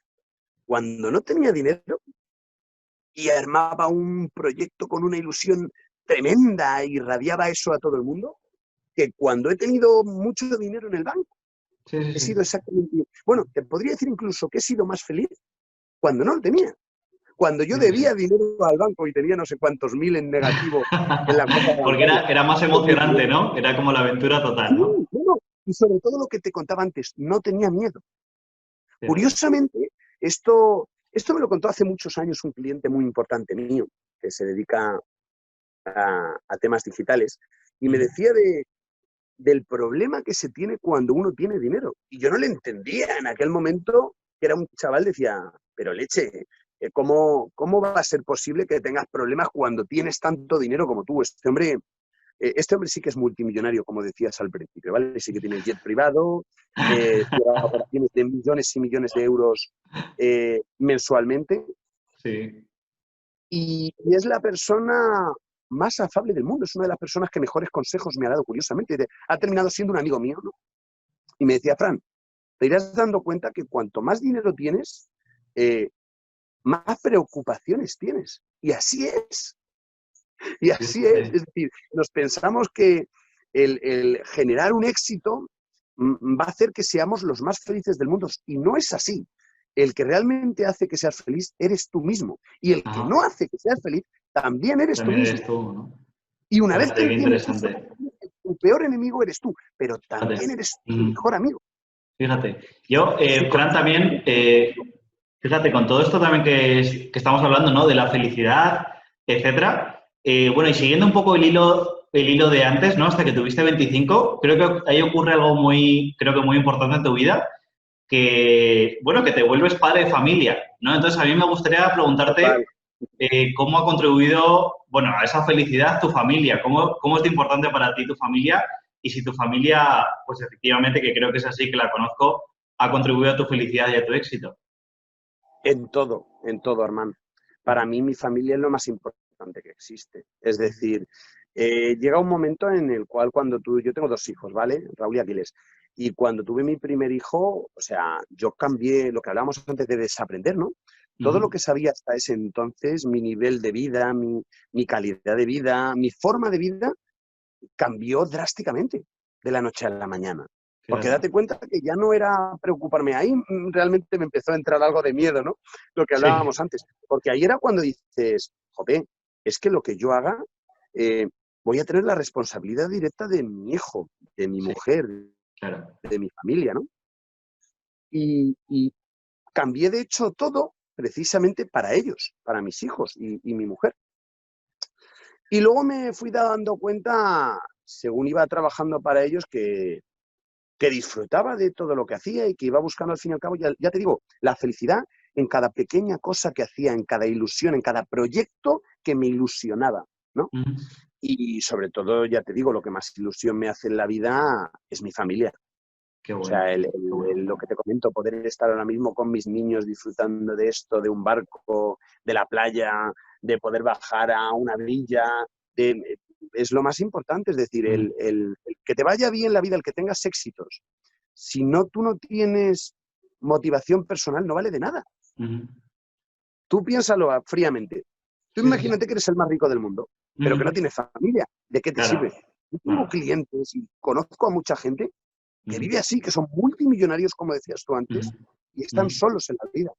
S2: cuando no tenía dinero y armaba un proyecto con una ilusión tremenda y irradiaba eso a todo el mundo, que cuando he tenido mucho dinero en el banco.
S1: Sí, sí,
S2: He sido
S1: sí.
S2: exactamente, bueno, te podría decir incluso que he sido más feliz cuando no lo tenía. Cuando yo
S1: Sí, sí, sí.
S2: debía dinero al banco y tenía no sé cuántos mil en negativo en la cuenta
S1: Porque
S2: bancaria.
S1: era más
S2: Pues mi
S1: emocionante,
S2: dinero,
S1: ¿no? Era como la aventura total,
S2: sí,
S1: ¿no?
S2: bueno, y sobre todo lo que te contaba antes, no tenía miedo.
S1: Fíjate.
S2: Curiosamente, esto me lo contó hace muchos años un cliente muy importante mío, que se dedica a temas digitales, y me
S1: Ujú.
S2: decía del problema que se tiene cuando uno tiene dinero. Y yo no le entendía en aquel momento, que era un chaval, decía, pero leche, ¿cómo va a ser posible que tengas problemas cuando tienes tanto dinero como tú? Este hombre sí que es multimillonario, como decías al principio, ¿vale? Sí que tiene jet privado, cierra operaciones de millones y millones de euros mensualmente,
S1: Sí.
S2: y es la persona más afable del mundo. Es una de las personas que mejores consejos me ha dado, curiosamente. Ha terminado siendo un amigo mío, ¿no? Y me decía, Fran, te irás dando cuenta que cuanto más dinero tienes, eh, más preocupaciones tienes. Y así es. Y así es.
S1: Fíjate.
S2: Es decir, nos pensamos que el generar un éxito va a hacer que seamos los más felices del mundo. Y no es así. El que realmente hace que seas feliz eres tú mismo. Y el que
S1: Ajá.
S2: no hace que seas feliz también eres tú
S1: También
S2: mismo.
S1: eres tú, ¿no?
S2: Y una vez que
S1: Fíjate, qué
S2: entiendes eso,
S1: interesante.
S2: tu peor enemigo eres tú, pero
S1: Fíjate.
S2: también eres tu
S1: Ujú.
S2: mejor amigo.
S1: Fíjate. Yo,
S2: Es un
S1: Fran,
S2: concepto
S1: también, fíjate, con todo esto también que estamos hablando, ¿no? De la felicidad, etcétera. Bueno, y siguiendo un poco el hilo de antes, ¿no? Hasta que tuviste 25, creo que ahí ocurre algo creo que muy importante en tu vida, que, bueno, que te vuelves padre de familia, ¿no? Entonces, a mí me gustaría preguntarte
S2: total.
S1: cómo ha contribuido, bueno, a esa felicidad tu familia, cómo es de importante para ti tu familia y si tu familia, pues efectivamente, que creo que es así, que la conozco, ha contribuido a tu felicidad y a tu éxito.
S2: En todo, Armando. Para
S1: Ujú,
S2: mí, mi familia es lo más importante que existe. Es decir, llega un momento en el cual yo tengo dos hijos, ¿vale? Raúl y Aquiles. Y cuando tuve mi primer hijo, o sea, yo cambié lo que hablábamos antes de desaprender, ¿no? Todo lo
S1: ujú,
S2: que sabía hasta ese entonces, mi nivel de vida, mi calidad de vida, mi forma de vida, cambió drásticamente de la noche a la mañana. Porque
S1: fíjate.
S2: date cuenta que ya no era preocuparme. Ahí realmente me empezó a entrar algo de miedo, ¿no? Lo que
S1: Sí,
S2: hablábamos antes. Porque ahí era cuando dices, joder, es que lo que yo haga, eh, voy a tener la responsabilidad directa de mi hijo, de mi
S1: sí,
S2: mujer,
S1: claro.
S2: de mi familia, ¿no? Y cambié, de hecho, todo precisamente para ellos, para mis hijos y mi mujer. Y luego me fui dando cuenta, según iba trabajando para ellos, que disfrutaba de todo lo que hacía y que iba buscando al fin y al cabo, ya te digo, la felicidad en cada pequeña cosa que hacía, en cada ilusión, en cada proyecto que me ilusionaba, ¿no? Y sobre todo, ya te digo, lo que más ilusión me hace en la vida es mi familia.
S1: Qué
S2: O
S1: bueno,
S2: sea,
S1: qué bueno.
S2: lo que te comento, poder estar ahora mismo con mis niños disfrutando de esto, de un barco, de la playa, de poder bajar a una villa, es lo más importante. Es decir, el que te vaya bien la vida, el que tengas éxitos. Si no, tú no tienes motivación personal, no vale de nada. Tú piénsalo fríamente. Tú
S1: Sí, sí, sí.
S2: imagínate que eres el más rico del mundo, pero que no tienes familia. ¿De qué te
S1: Claro,
S2: sirve? Yo tengo
S1: claro.
S2: clientes y conozco a mucha gente que vive así, que son multimillonarios, como decías tú antes, y están solos en la vida.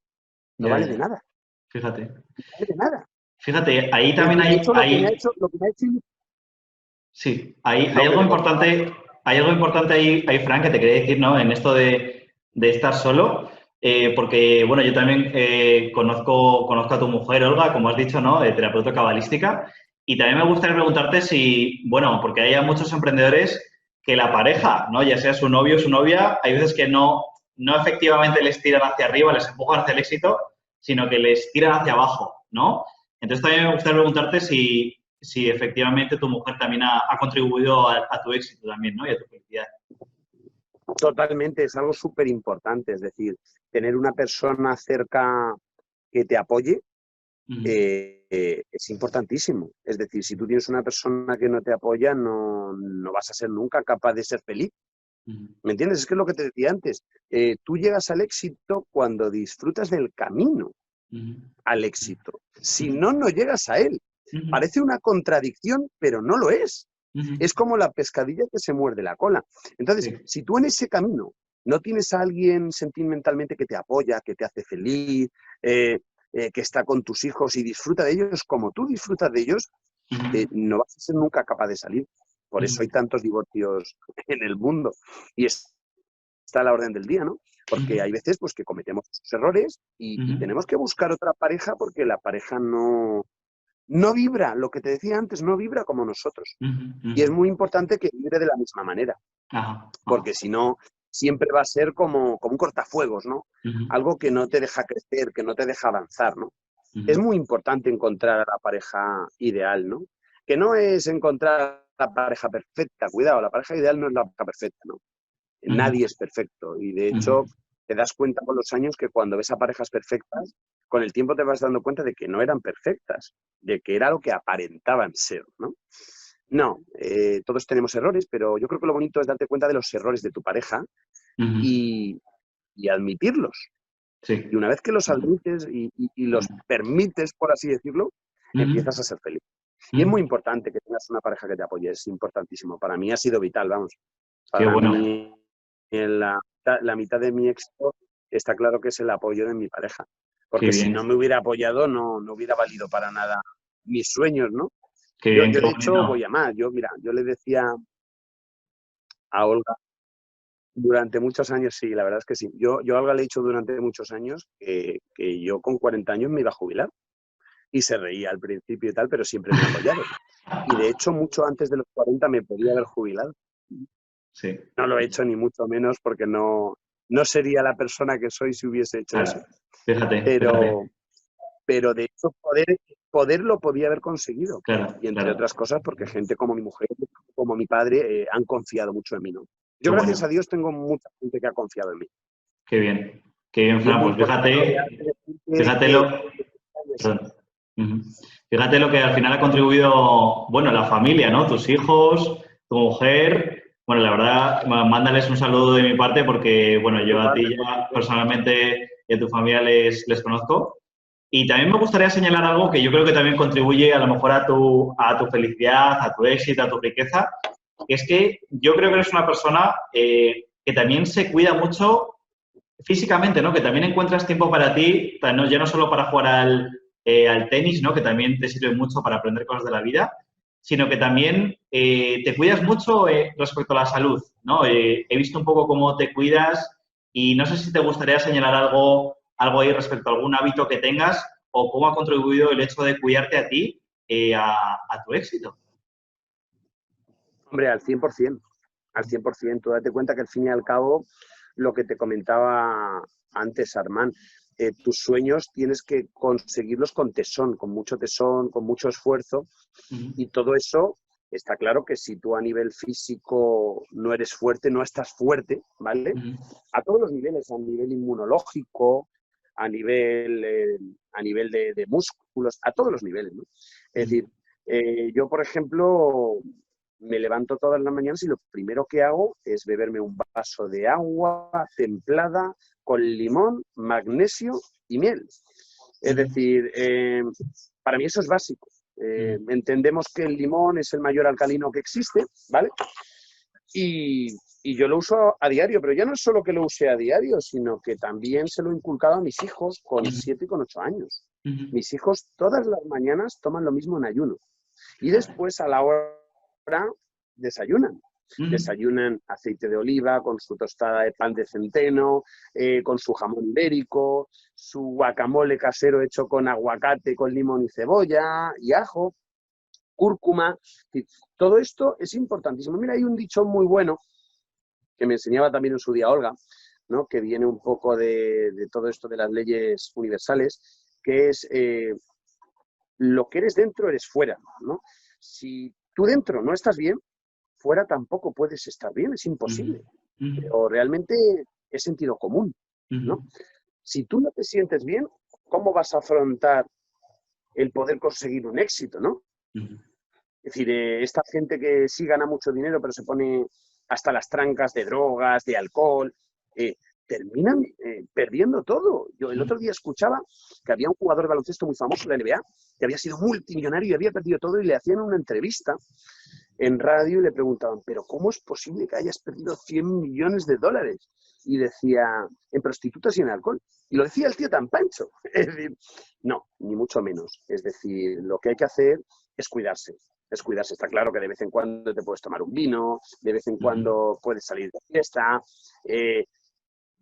S2: No
S1: Ya,
S2: vale de
S1: ya.
S2: nada.
S1: Fíjate.
S2: No vale de nada.
S1: Fíjate, ahí
S2: Es
S1: también
S2: decir, de
S1: hay,
S2: hecho, lo que me ha hecho,
S1: sí, hay
S2: lo que
S1: algo
S2: te comentaba.
S1: importante, ahí, Fran, que te quería decir, ¿no? En esto de estar solo, porque, bueno, yo también conozco a tu mujer, Olga, como has dicho, ¿no? Terapeuta cabalística, y también me gustaría preguntarte si, bueno, porque hay muchos emprendedores que la pareja, ¿no? Ya sea su novio o su novia, hay veces que no efectivamente les tiran hacia arriba, les empujan hacia el éxito, sino que les tiran hacia abajo, ¿no? Entonces también me gustaría preguntarte si efectivamente tu mujer también ha contribuido a tu éxito también, ¿no? Y a tu felicidad.
S2: Totalmente, es algo súper importante. Es decir, tener una persona cerca que te apoye es importantísimo. Es decir, si tú tienes una persona que no te apoya, no vas a ser nunca capaz de ser feliz. ¿Me entiendes? Es que es lo que te decía antes. Tú llegas al éxito cuando disfrutas del camino al éxito. Si no, no llegas a él. Parece una contradicción, pero no lo es. Es como la pescadilla que se muerde la cola. Entonces,
S1: Sí.
S2: si tú en ese camino no tienes a alguien sentimentalmente que te apoya, que te hace feliz, que está con tus hijos y disfruta de ellos como tú disfrutas de ellos, no vas a ser nunca capaz de salir. Por eso hay tantos divorcios en el mundo. Y está a la orden del día, ¿no? Porque hay veces pues, que cometemos esos errores y tenemos que buscar otra pareja porque la pareja no vibra, lo que te decía antes, no vibra como nosotros. Y es muy importante que vibre de la misma manera,
S1: Ajá, ajá.
S2: porque si no, siempre va a ser como un cortafuegos, ¿no? Algo que no te deja crecer, que no te deja avanzar, ¿no? Es muy importante encontrar a la pareja ideal, ¿no? Que no es encontrar la pareja perfecta, cuidado, la pareja ideal no es la pareja perfecta, ¿no? Nadie es perfecto y de hecho te das cuenta con los años que cuando ves a parejas perfectas, con el tiempo te vas dando cuenta de que no eran perfectas, de que era lo que aparentaban ser, ¿no? No, todos tenemos errores, pero yo creo que lo bonito es darte cuenta de los errores de tu pareja y, y admitirlos. Y
S1: Sí.
S2: una vez que los admites y los permites, por así decirlo, empiezas a ser feliz. Y es muy importante que tengas una pareja que te apoye, es importantísimo. Para mí ha sido vital, vamos.
S1: Qué
S2: Para
S1: bueno.
S2: mí, en la mitad de mi éxito está claro que es el apoyo de mi pareja.
S1: Qué
S2: Porque si no
S1: bien.
S2: me hubiera apoyado, no hubiera valido para nada mis sueños, ¿no?
S1: Qué
S2: Yo,
S1: bien,
S2: yo
S1: qué
S2: de hecho,
S1: bonito.
S2: voy a más. Mira, yo le decía a Olga durante muchos años, sí, la verdad es que sí. Yo a Olga le he dicho durante muchos años que yo con 40 años me iba a jubilar. Y se reía al principio y tal, pero siempre me ha apoyado. Y de hecho, mucho antes de los 40 me podía haber jubilado.
S1: Sí.
S2: No lo he hecho ni mucho menos porque no sería la persona que soy si hubiese hecho eso.
S1: Claro. Fíjate, fíjate.
S2: Pero, pero de hecho, poder lo podía haber conseguido.
S1: Claro,
S2: Y entre
S1: claro.
S2: otras cosas, porque gente como mi mujer, como mi padre, han confiado mucho en mí, ¿no?
S1: Qué
S2: Yo, gracias a
S1: bueno.
S2: Dios, tengo mucha gente que ha confiado en mí.
S1: Qué bien. Qué bien,
S2: Y es
S1: Fran.
S2: muy
S1: Pues
S2: importante
S1: fíjate,
S2: decirte
S1: fíjate lo,
S2: que
S1: perdón. Fíjate lo que al final ha contribuido, bueno, la familia, ¿no? Tus hijos, tu mujer. Bueno, la verdad, mándales un saludo de mi parte porque, bueno, yo a ti
S2: igual,
S1: ya personalmente y a tu familia les conozco. Y también me gustaría señalar algo que yo creo que también contribuye a lo mejor a tu felicidad, a tu éxito, a tu riqueza, que es que yo creo que eres una persona que también se cuida mucho físicamente, ¿no? Que también encuentras tiempo para ti, ya no solo para jugar al tenis, ¿no? Que también te sirve mucho para aprender cosas de la vida, sino que también te cuidas mucho respecto a la salud, ¿no? He visto un poco cómo te cuidas y no sé si te gustaría señalar algo ahí respecto a algún hábito que tengas o cómo ha contribuido el hecho de cuidarte a ti a tu éxito.
S2: Hombre, al 100%. Al 100%. Tú date cuenta que al fin y al cabo, lo que te comentaba antes, Armán, tus sueños tienes que conseguirlos con tesón, con mucho esfuerzo. Y todo eso, está claro que si tú a nivel físico no eres fuerte, no estás fuerte, ¿vale? A todos los niveles, a nivel inmunológico, a nivel de músculos, a todos los niveles, ¿no? Es decir, yo, por ejemplo, me levanto todas las mañanas y lo primero que hago es beberme un vaso de agua templada con limón, magnesio y miel. Es decir, para mí eso es básico. Entendemos que el limón es el mayor alcalino que existe, ¿vale? Y yo lo uso a diario, pero ya no es solo que lo use a diario, sino que también se lo he inculcado a mis hijos con 7 y con 8 años. Mis hijos todas las mañanas toman lo mismo en ayuno. Y después a la hora desayunan. Desayunan aceite de oliva con su tostada de pan de centeno, con su jamón ibérico, su guacamole casero hecho con aguacate, con limón y cebolla y ajo, cúrcuma. Todo esto es importantísimo. Mira, hay un dicho muy bueno que me enseñaba también en su día Olga, ¿no? Que viene un poco de todo esto de las leyes universales, que es lo que eres dentro, eres fuera, ¿no? Si tú dentro no estás bien, fuera tampoco puedes estar bien, es imposible. Pero realmente es sentido común, ¿no? Si tú no te sientes bien, ¿cómo vas a afrontar el poder conseguir un éxito, ¿no? Es decir, esta gente que sí gana mucho dinero, pero se pone hasta las trancas de drogas, de alcohol, terminan perdiendo todo. Yo el otro día escuchaba que había un jugador de baloncesto muy famoso de la NBA que había sido multimillonario y había perdido todo, y le hacían una entrevista en radio y le preguntaban, ¿pero cómo es posible que hayas perdido 100 millones de dólares? Y decía, en prostitutas y en alcohol. Y lo decía el tío tan pancho. Es decir, no, ni mucho menos. Es decir, lo que hay que hacer es cuidarse. Es cuidarse. Está claro que de vez en cuando te puedes tomar un vino, de vez en cuando puedes salir de fiesta,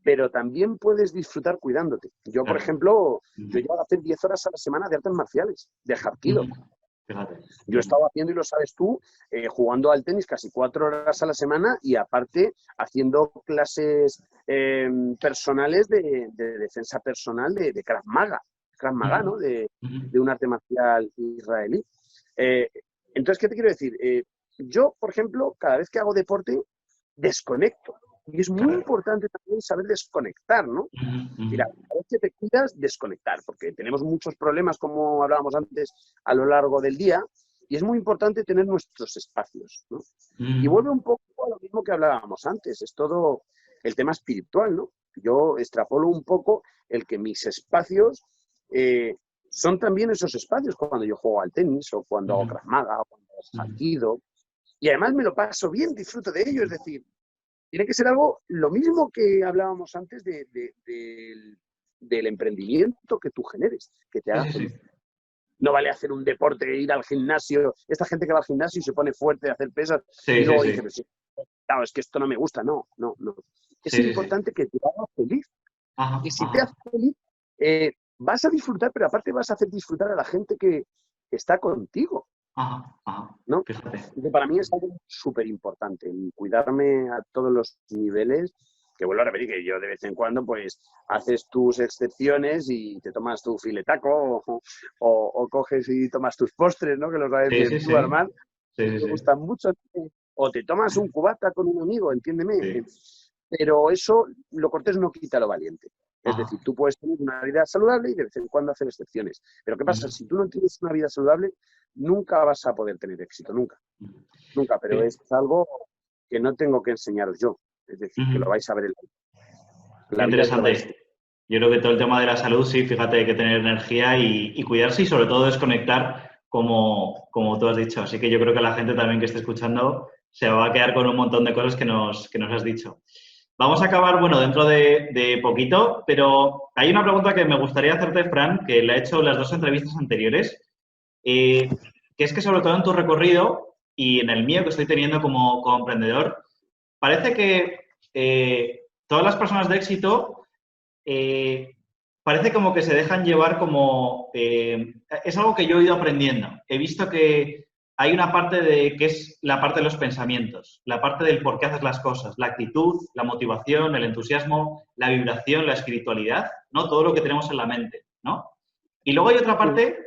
S2: pero también puedes disfrutar cuidándote. Yo, por ejemplo, yo llevo a hacer 10 horas a la semana de artes marciales, de hapkido. Yo he estado haciendo, y lo sabes tú, jugando al tenis casi 4 horas a la semana y aparte haciendo clases personales de defensa personal de Krav Maga, ¿no? De un arte marcial israelí. Entonces, ¿qué te quiero decir? Yo, por ejemplo, cada vez que hago deporte, desconecto. Y es muy importante también saber desconectar, ¿no? Mira, a veces que te cuidas, desconectar, porque tenemos muchos problemas, como hablábamos antes, a lo largo del día, y es muy importante tener nuestros espacios, ¿no? Y vuelve un poco a lo mismo que hablábamos antes, es todo el tema espiritual, ¿no? Yo extrapolo un poco el que mis espacios son también esos espacios cuando yo juego al tenis, o cuando hago Krav Maga, o cuando hago hapkido, y además me lo paso bien, disfruto de ello, es decir, tiene que ser algo, lo mismo que hablábamos antes del emprendimiento que tú generes, que te haga feliz. No vale hacer un deporte, ir al gimnasio. Esta gente que va al gimnasio y se pone fuerte a hacer pesas y luego dice, pero sí, claro, es que esto no me gusta. No. Es importante que te haga feliz. Y si te hace feliz, vas a disfrutar, pero aparte vas a hacer disfrutar a la gente que está contigo. ¿No? Que para mí es algo súper importante, cuidarme a todos los niveles, que vuelvo a repetir que yo de vez en cuando pues haces tus excepciones y te tomas tu filetaco o coges y tomas tus postres, ¿no? Que los sabes bien tú, Armán, me gustan mucho, o te tomas un cubata con un amigo, entiéndeme, pero eso, lo cortés no quita lo valiente. Es decir, tú puedes tener una vida saludable y de vez en cuando hacer excepciones. Pero ¿qué pasa? Si tú no tienes una vida saludable, nunca vas a poder tener éxito, nunca. Nunca, pero es algo que no tengo que enseñaros yo. Es decir, que lo vais a ver en la vida.
S1: Interesante. Yo creo que todo el tema de la salud, sí, fíjate, hay que tener energía y cuidarse y sobre todo desconectar, como tú has dicho. Así que yo creo que la gente también que esté escuchando se va a quedar con un montón de cosas que nos has dicho. Vamos a acabar, bueno, dentro de poquito, pero hay una pregunta que me gustaría hacerte, Fran, que le he hecho en las 2 entrevistas anteriores, que es que sobre todo en tu recorrido y en el mío que estoy teniendo como emprendedor, parece que todas las personas de éxito parece como que se dejan llevar como... es algo que yo he ido aprendiendo. He visto que hay una parte que es la parte de los pensamientos, la parte del por qué haces las cosas, la actitud, la motivación, el entusiasmo, la vibración, la espiritualidad, ¿no? Todo lo que tenemos en la mente, ¿no? Y luego hay otra parte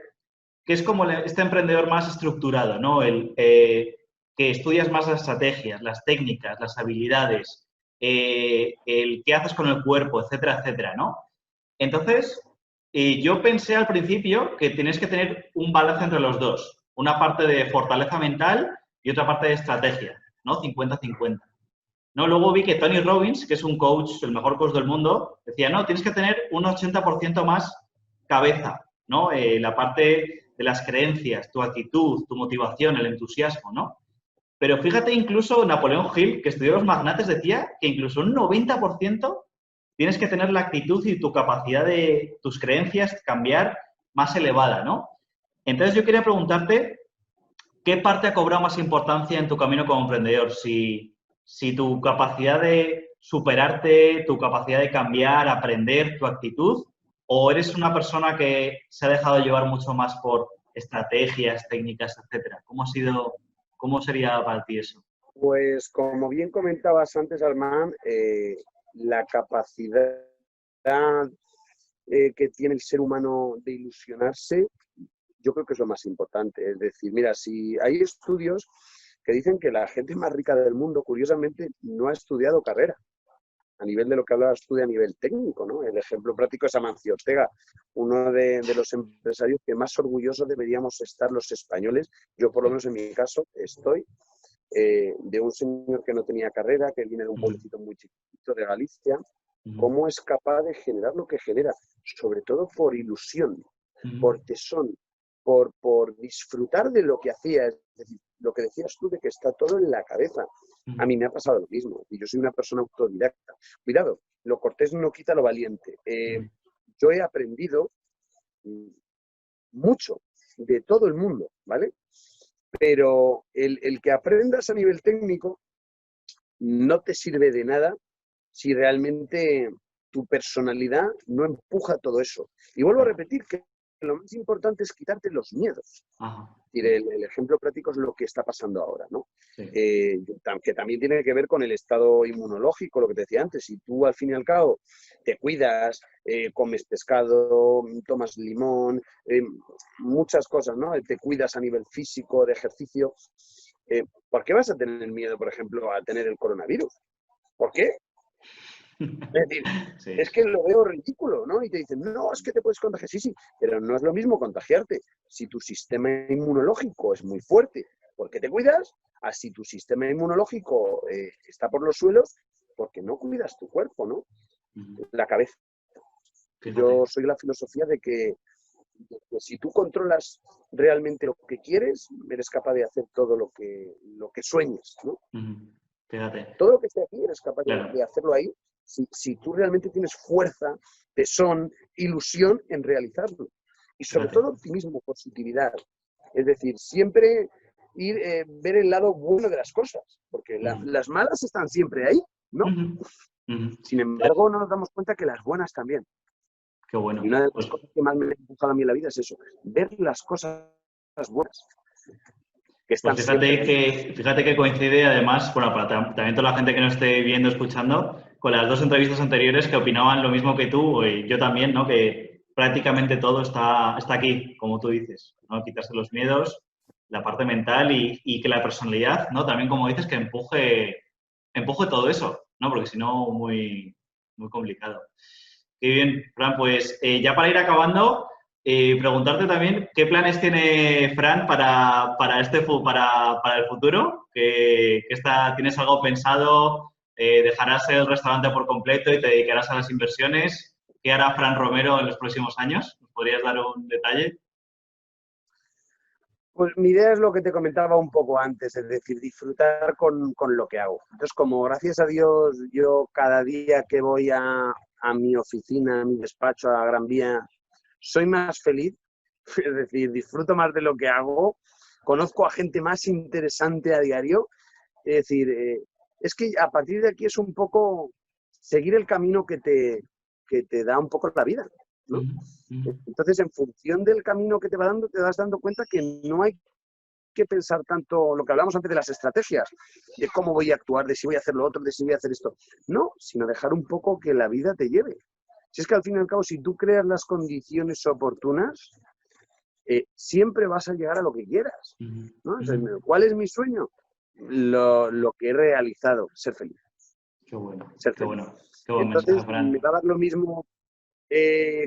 S1: que es como este emprendedor más estructurado, ¿no? Que estudias más las estrategias, las técnicas, las habilidades, el qué haces con el cuerpo, etcétera, etcétera, ¿no? Entonces, yo pensé al principio que tienes que tener un balance entre los dos. Una parte de fortaleza mental y otra parte de estrategia, ¿no? 50-50. ¿No? Luego vi que Tony Robbins, que es un coach, el mejor coach del mundo, decía, no, tienes que tener un 80% más cabeza, ¿no? La parte de las creencias, tu actitud, tu motivación, el entusiasmo, ¿no? Pero fíjate, incluso Napoleón Hill, que estudió los magnates, decía que incluso un 90% tienes que tener la actitud y tu capacidad de tus creencias cambiar más elevada, ¿no? Entonces yo quería preguntarte, ¿qué parte ha cobrado más importancia en tu camino como emprendedor? Si tu capacidad de superarte, tu capacidad de cambiar, aprender, tu actitud, o eres una persona que se ha dejado llevar mucho más por estrategias, técnicas, etcétera. ¿Cómo sería para ti eso?
S2: Pues como bien comentabas antes, Armand, la capacidad que tiene el ser humano de ilusionarse, yo creo que es lo más importante. Es decir, mira, si hay estudios que dicen que la gente más rica del mundo, curiosamente, no ha estudiado carrera. A nivel de lo que hablabas tú de a nivel técnico, ¿no? El ejemplo práctico es Amancio Ortega, uno de los empresarios que más orgullosos deberíamos estar los españoles. Yo, por lo menos en mi caso, estoy de un señor que no tenía carrera, que viene de un pueblecito muy chiquito de Galicia. ¿Cómo es capaz de generar lo que genera? Sobre todo por ilusión, por tesón, por disfrutar de lo que hacía. Es decir, lo que decías tú de que está todo en la cabeza. A mí me ha pasado lo mismo. Y yo soy una persona autodidacta. Cuidado, lo cortés no quita lo valiente. Yo he aprendido mucho de todo el mundo, ¿vale? Pero el que aprendas a nivel técnico no te sirve de nada si realmente tu personalidad no empuja todo eso. Y vuelvo a repetir que lo más importante es quitarte los miedos.
S1: Ajá.
S2: El ejemplo práctico es lo que está pasando ahora, ¿no?
S1: Sí.
S2: Que también tiene que ver con el estado inmunológico, lo que te decía antes. Si tú al fin y al cabo te cuidas, comes pescado, tomas limón, muchas cosas, ¿no? Te cuidas a nivel físico, de ejercicio. ¿Por qué vas a tener miedo, por ejemplo, a tener el coronavirus? ¿Por qué? Es decir,
S1: Sí.
S2: es que lo veo ridículo, ¿no? Y te dicen, no, es que te puedes contagiar. Sí, sí, pero no es lo mismo contagiarte. Si tu sistema inmunológico es muy fuerte, porque te cuidas, así tu sistema inmunológico está por los suelos, porque no cuidas tu cuerpo, ¿no? La cabeza.
S1: Fíjate.
S2: Yo soy la filosofía de que si tú controlas realmente lo que quieres, eres capaz de hacer todo lo que sueñes, ¿no?
S1: Fíjate.
S2: Todo lo que esté aquí eres capaz
S1: Claro.
S2: de hacerlo ahí si tú realmente tienes fuerza, tesón, ilusión en realizarlo. Y sobre
S1: Fíjate.
S2: todo optimismo, positividad. Es decir, siempre ver el lado bueno de las cosas, porque las malas están siempre ahí, ¿no? Sin embargo, no nos damos cuenta que las buenas también.
S1: Qué bueno.
S2: Y una de las cosas que más me ha empujado a mí en la vida es eso, ver las cosas buenas. Que están
S1: Pues
S2: siempre
S1: fíjate que coincide además, bueno, para también toda la gente que nos esté viendo, escuchando, con las dos entrevistas anteriores que opinaban lo mismo que tú, y yo también, ¿no? Que prácticamente todo está aquí, como tú dices, ¿no? Quitarse los miedos, la parte mental y que la personalidad, ¿no? También, como dices, que empuje todo eso, ¿no? Porque si no, muy complicado. Qué bien, Fran, pues ya para ir acabando, preguntarte también qué planes tiene Fran para el futuro, ¿tienes algo pensado? ¿Dejarás el restaurante por completo y te dedicarás a las inversiones? ¿Qué hará Fran Romero en los próximos años? ¿Nos podrías dar un detalle?
S2: Pues mi idea es lo que te comentaba un poco antes, es decir, disfrutar con lo que hago. Entonces, como gracias a Dios, yo cada día que voy a mi oficina, a mi despacho, a la Gran Vía, soy más feliz, es decir, disfruto más de lo que hago, conozco a gente más interesante a diario, es decir, es que a partir de aquí es un poco seguir el camino que te da un poco la vida. ¿no? Entonces, en función del camino que te va dando, te vas dando cuenta que no hay que pensar tanto lo que hablamos antes de las estrategias, de cómo voy a actuar, de si voy a hacer lo otro, de si voy a hacer esto. No, sino dejar un poco que la vida te lleve. Si es que al fin y al cabo, si tú creas las condiciones oportunas, siempre vas a llegar a lo que quieras, ¿no? Entonces, ¿cuál es mi sueño? Lo que he realizado, ser feliz.
S1: Qué bueno,
S2: Ser
S1: qué
S2: feliz.
S1: bueno. Qué buen
S2: Entonces,
S1: mensaje, Fran.
S2: me va a dar lo mismo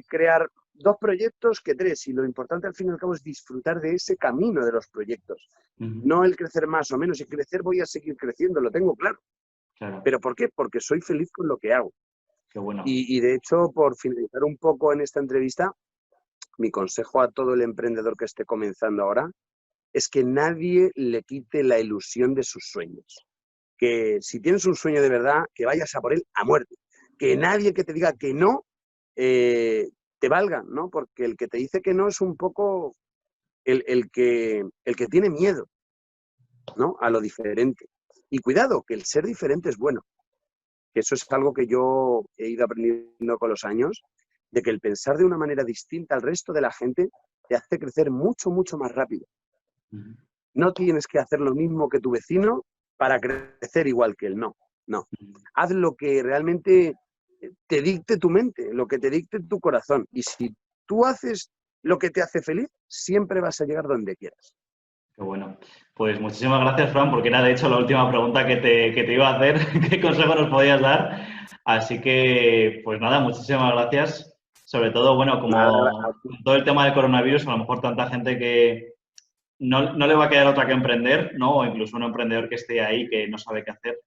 S2: crear 2 proyectos que 3, y lo importante al fin y al cabo es disfrutar de ese camino de los proyectos. No el crecer más o menos, y crecer voy a seguir creciendo, lo tengo claro.
S1: Claro,
S2: ¿Pero por qué? Porque soy feliz con lo que hago.
S1: qué bueno.
S2: Y de hecho, por finalizar un poco en esta entrevista, mi consejo a todo el emprendedor que esté comenzando ahora es que nadie le quite la ilusión de sus sueños. Que si tienes un sueño de verdad, que vayas a por él a muerte. Que nadie que te diga que no te valga, ¿no? Porque el que te dice que no es un poco el que tiene miedo, ¿no? A lo diferente. Y cuidado, que el ser diferente es bueno. Que eso es algo que yo he ido aprendiendo con los años, de que el pensar de una manera distinta al resto de la gente te hace crecer mucho, mucho más rápido. No tienes que hacer lo mismo que tu vecino para crecer igual que él, no. Haz lo que realmente te dicte tu mente, lo que te dicte tu corazón. Y si tú haces lo que te hace feliz, siempre vas a llegar donde quieras.
S1: Qué bueno. Pues muchísimas gracias, Fran, porque era de hecho la última pregunta que te iba a hacer. ¿Qué consejo nos podías dar? Así que, pues nada, muchísimas gracias. Sobre todo, bueno,
S2: Nada,
S1: como con todo el tema del coronavirus, a lo mejor tanta gente que no le va a quedar otra que emprender, ¿no? O incluso un emprendedor que esté ahí que no sabe qué hacer.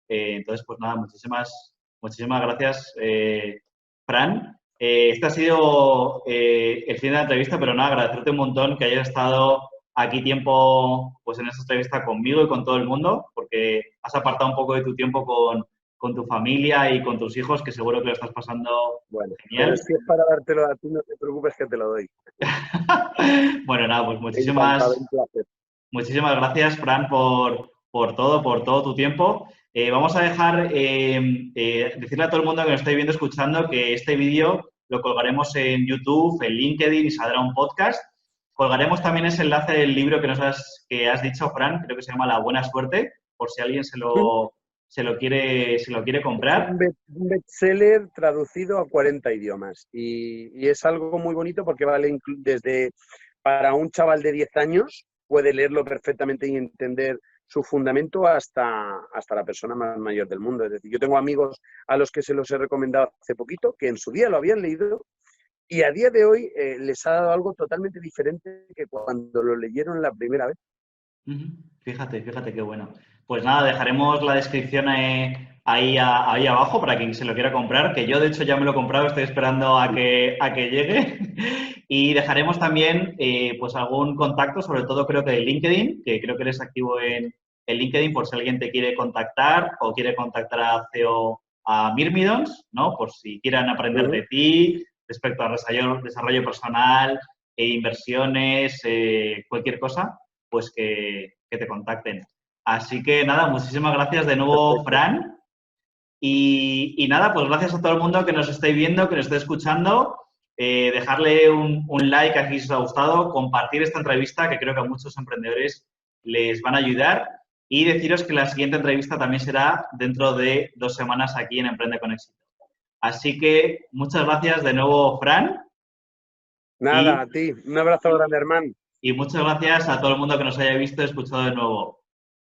S1: Entonces, pues nada, muchísimas gracias, Fran. Este ha sido el fin de la entrevista, pero nada, agradecerte un montón que hayas estado aquí tiempo, pues en esta entrevista conmigo y con todo el mundo, porque has apartado un poco de tu tiempo con tu familia y con tus hijos, que seguro que lo estás pasando
S2: bueno, pero
S1: genial.
S2: si es para dártelo a ti, no te preocupes que te lo doy.
S1: Bueno, nada, pues
S2: Encantado, un placer.
S1: muchísimas gracias, Fran, por todo tu tiempo. Vamos a dejar, decirle a todo el mundo que nos estáis viendo, escuchando, que este vídeo lo colgaremos en YouTube, en LinkedIn y saldrá un podcast. Colgaremos también ese enlace del libro que has dicho, Fran, creo que se llama La Buena Suerte, por si alguien se lo quiere comprar.
S2: Un bestseller traducido a 40 idiomas. Y es algo muy bonito porque vale desde para un chaval de 10 años, puede leerlo perfectamente y entender su fundamento hasta la persona más mayor del mundo. Es decir, yo tengo amigos a los que se los he recomendado hace poquito, que en su día lo habían leído y a día de hoy les ha dado algo totalmente diferente que cuando lo leyeron la primera vez.
S1: Fíjate qué bueno. Pues nada, dejaremos la descripción ahí abajo para quien se lo quiera comprar, que yo de hecho ya me lo he comprado, estoy esperando a que llegue. Y dejaremos también pues algún contacto, sobre todo creo que de LinkedIn, que creo que eres activo en LinkedIn por si alguien te quiere contactar o quiere contactar a CEO a Myrmidons, ¿no? Por si quieran aprender de ti respecto a desarrollo personal, inversiones, cualquier cosa, pues que te contacten. Así que nada, muchísimas gracias de nuevo,
S2: Perfecto.
S1: Fran. Y nada, pues gracias a todo el mundo que nos esté viendo, que nos esté escuchando. Dejarle un like aquí si os ha gustado, compartir esta entrevista que creo que a muchos emprendedores les van a ayudar y deciros que la siguiente entrevista también será dentro de 2 semanas aquí en Emprende con Éxito. Así que muchas gracias de nuevo, Fran.
S2: Nada, a ti. Un abrazo grande, hermano.
S1: Y muchas gracias a todo el mundo que nos haya visto y escuchado de nuevo.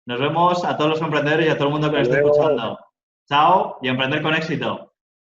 S1: Nos vemos a todos los emprendedores y a todo el mundo que
S2: Hasta
S1: nos esté
S2: luego.
S1: escuchando. Chao y emprender con éxito.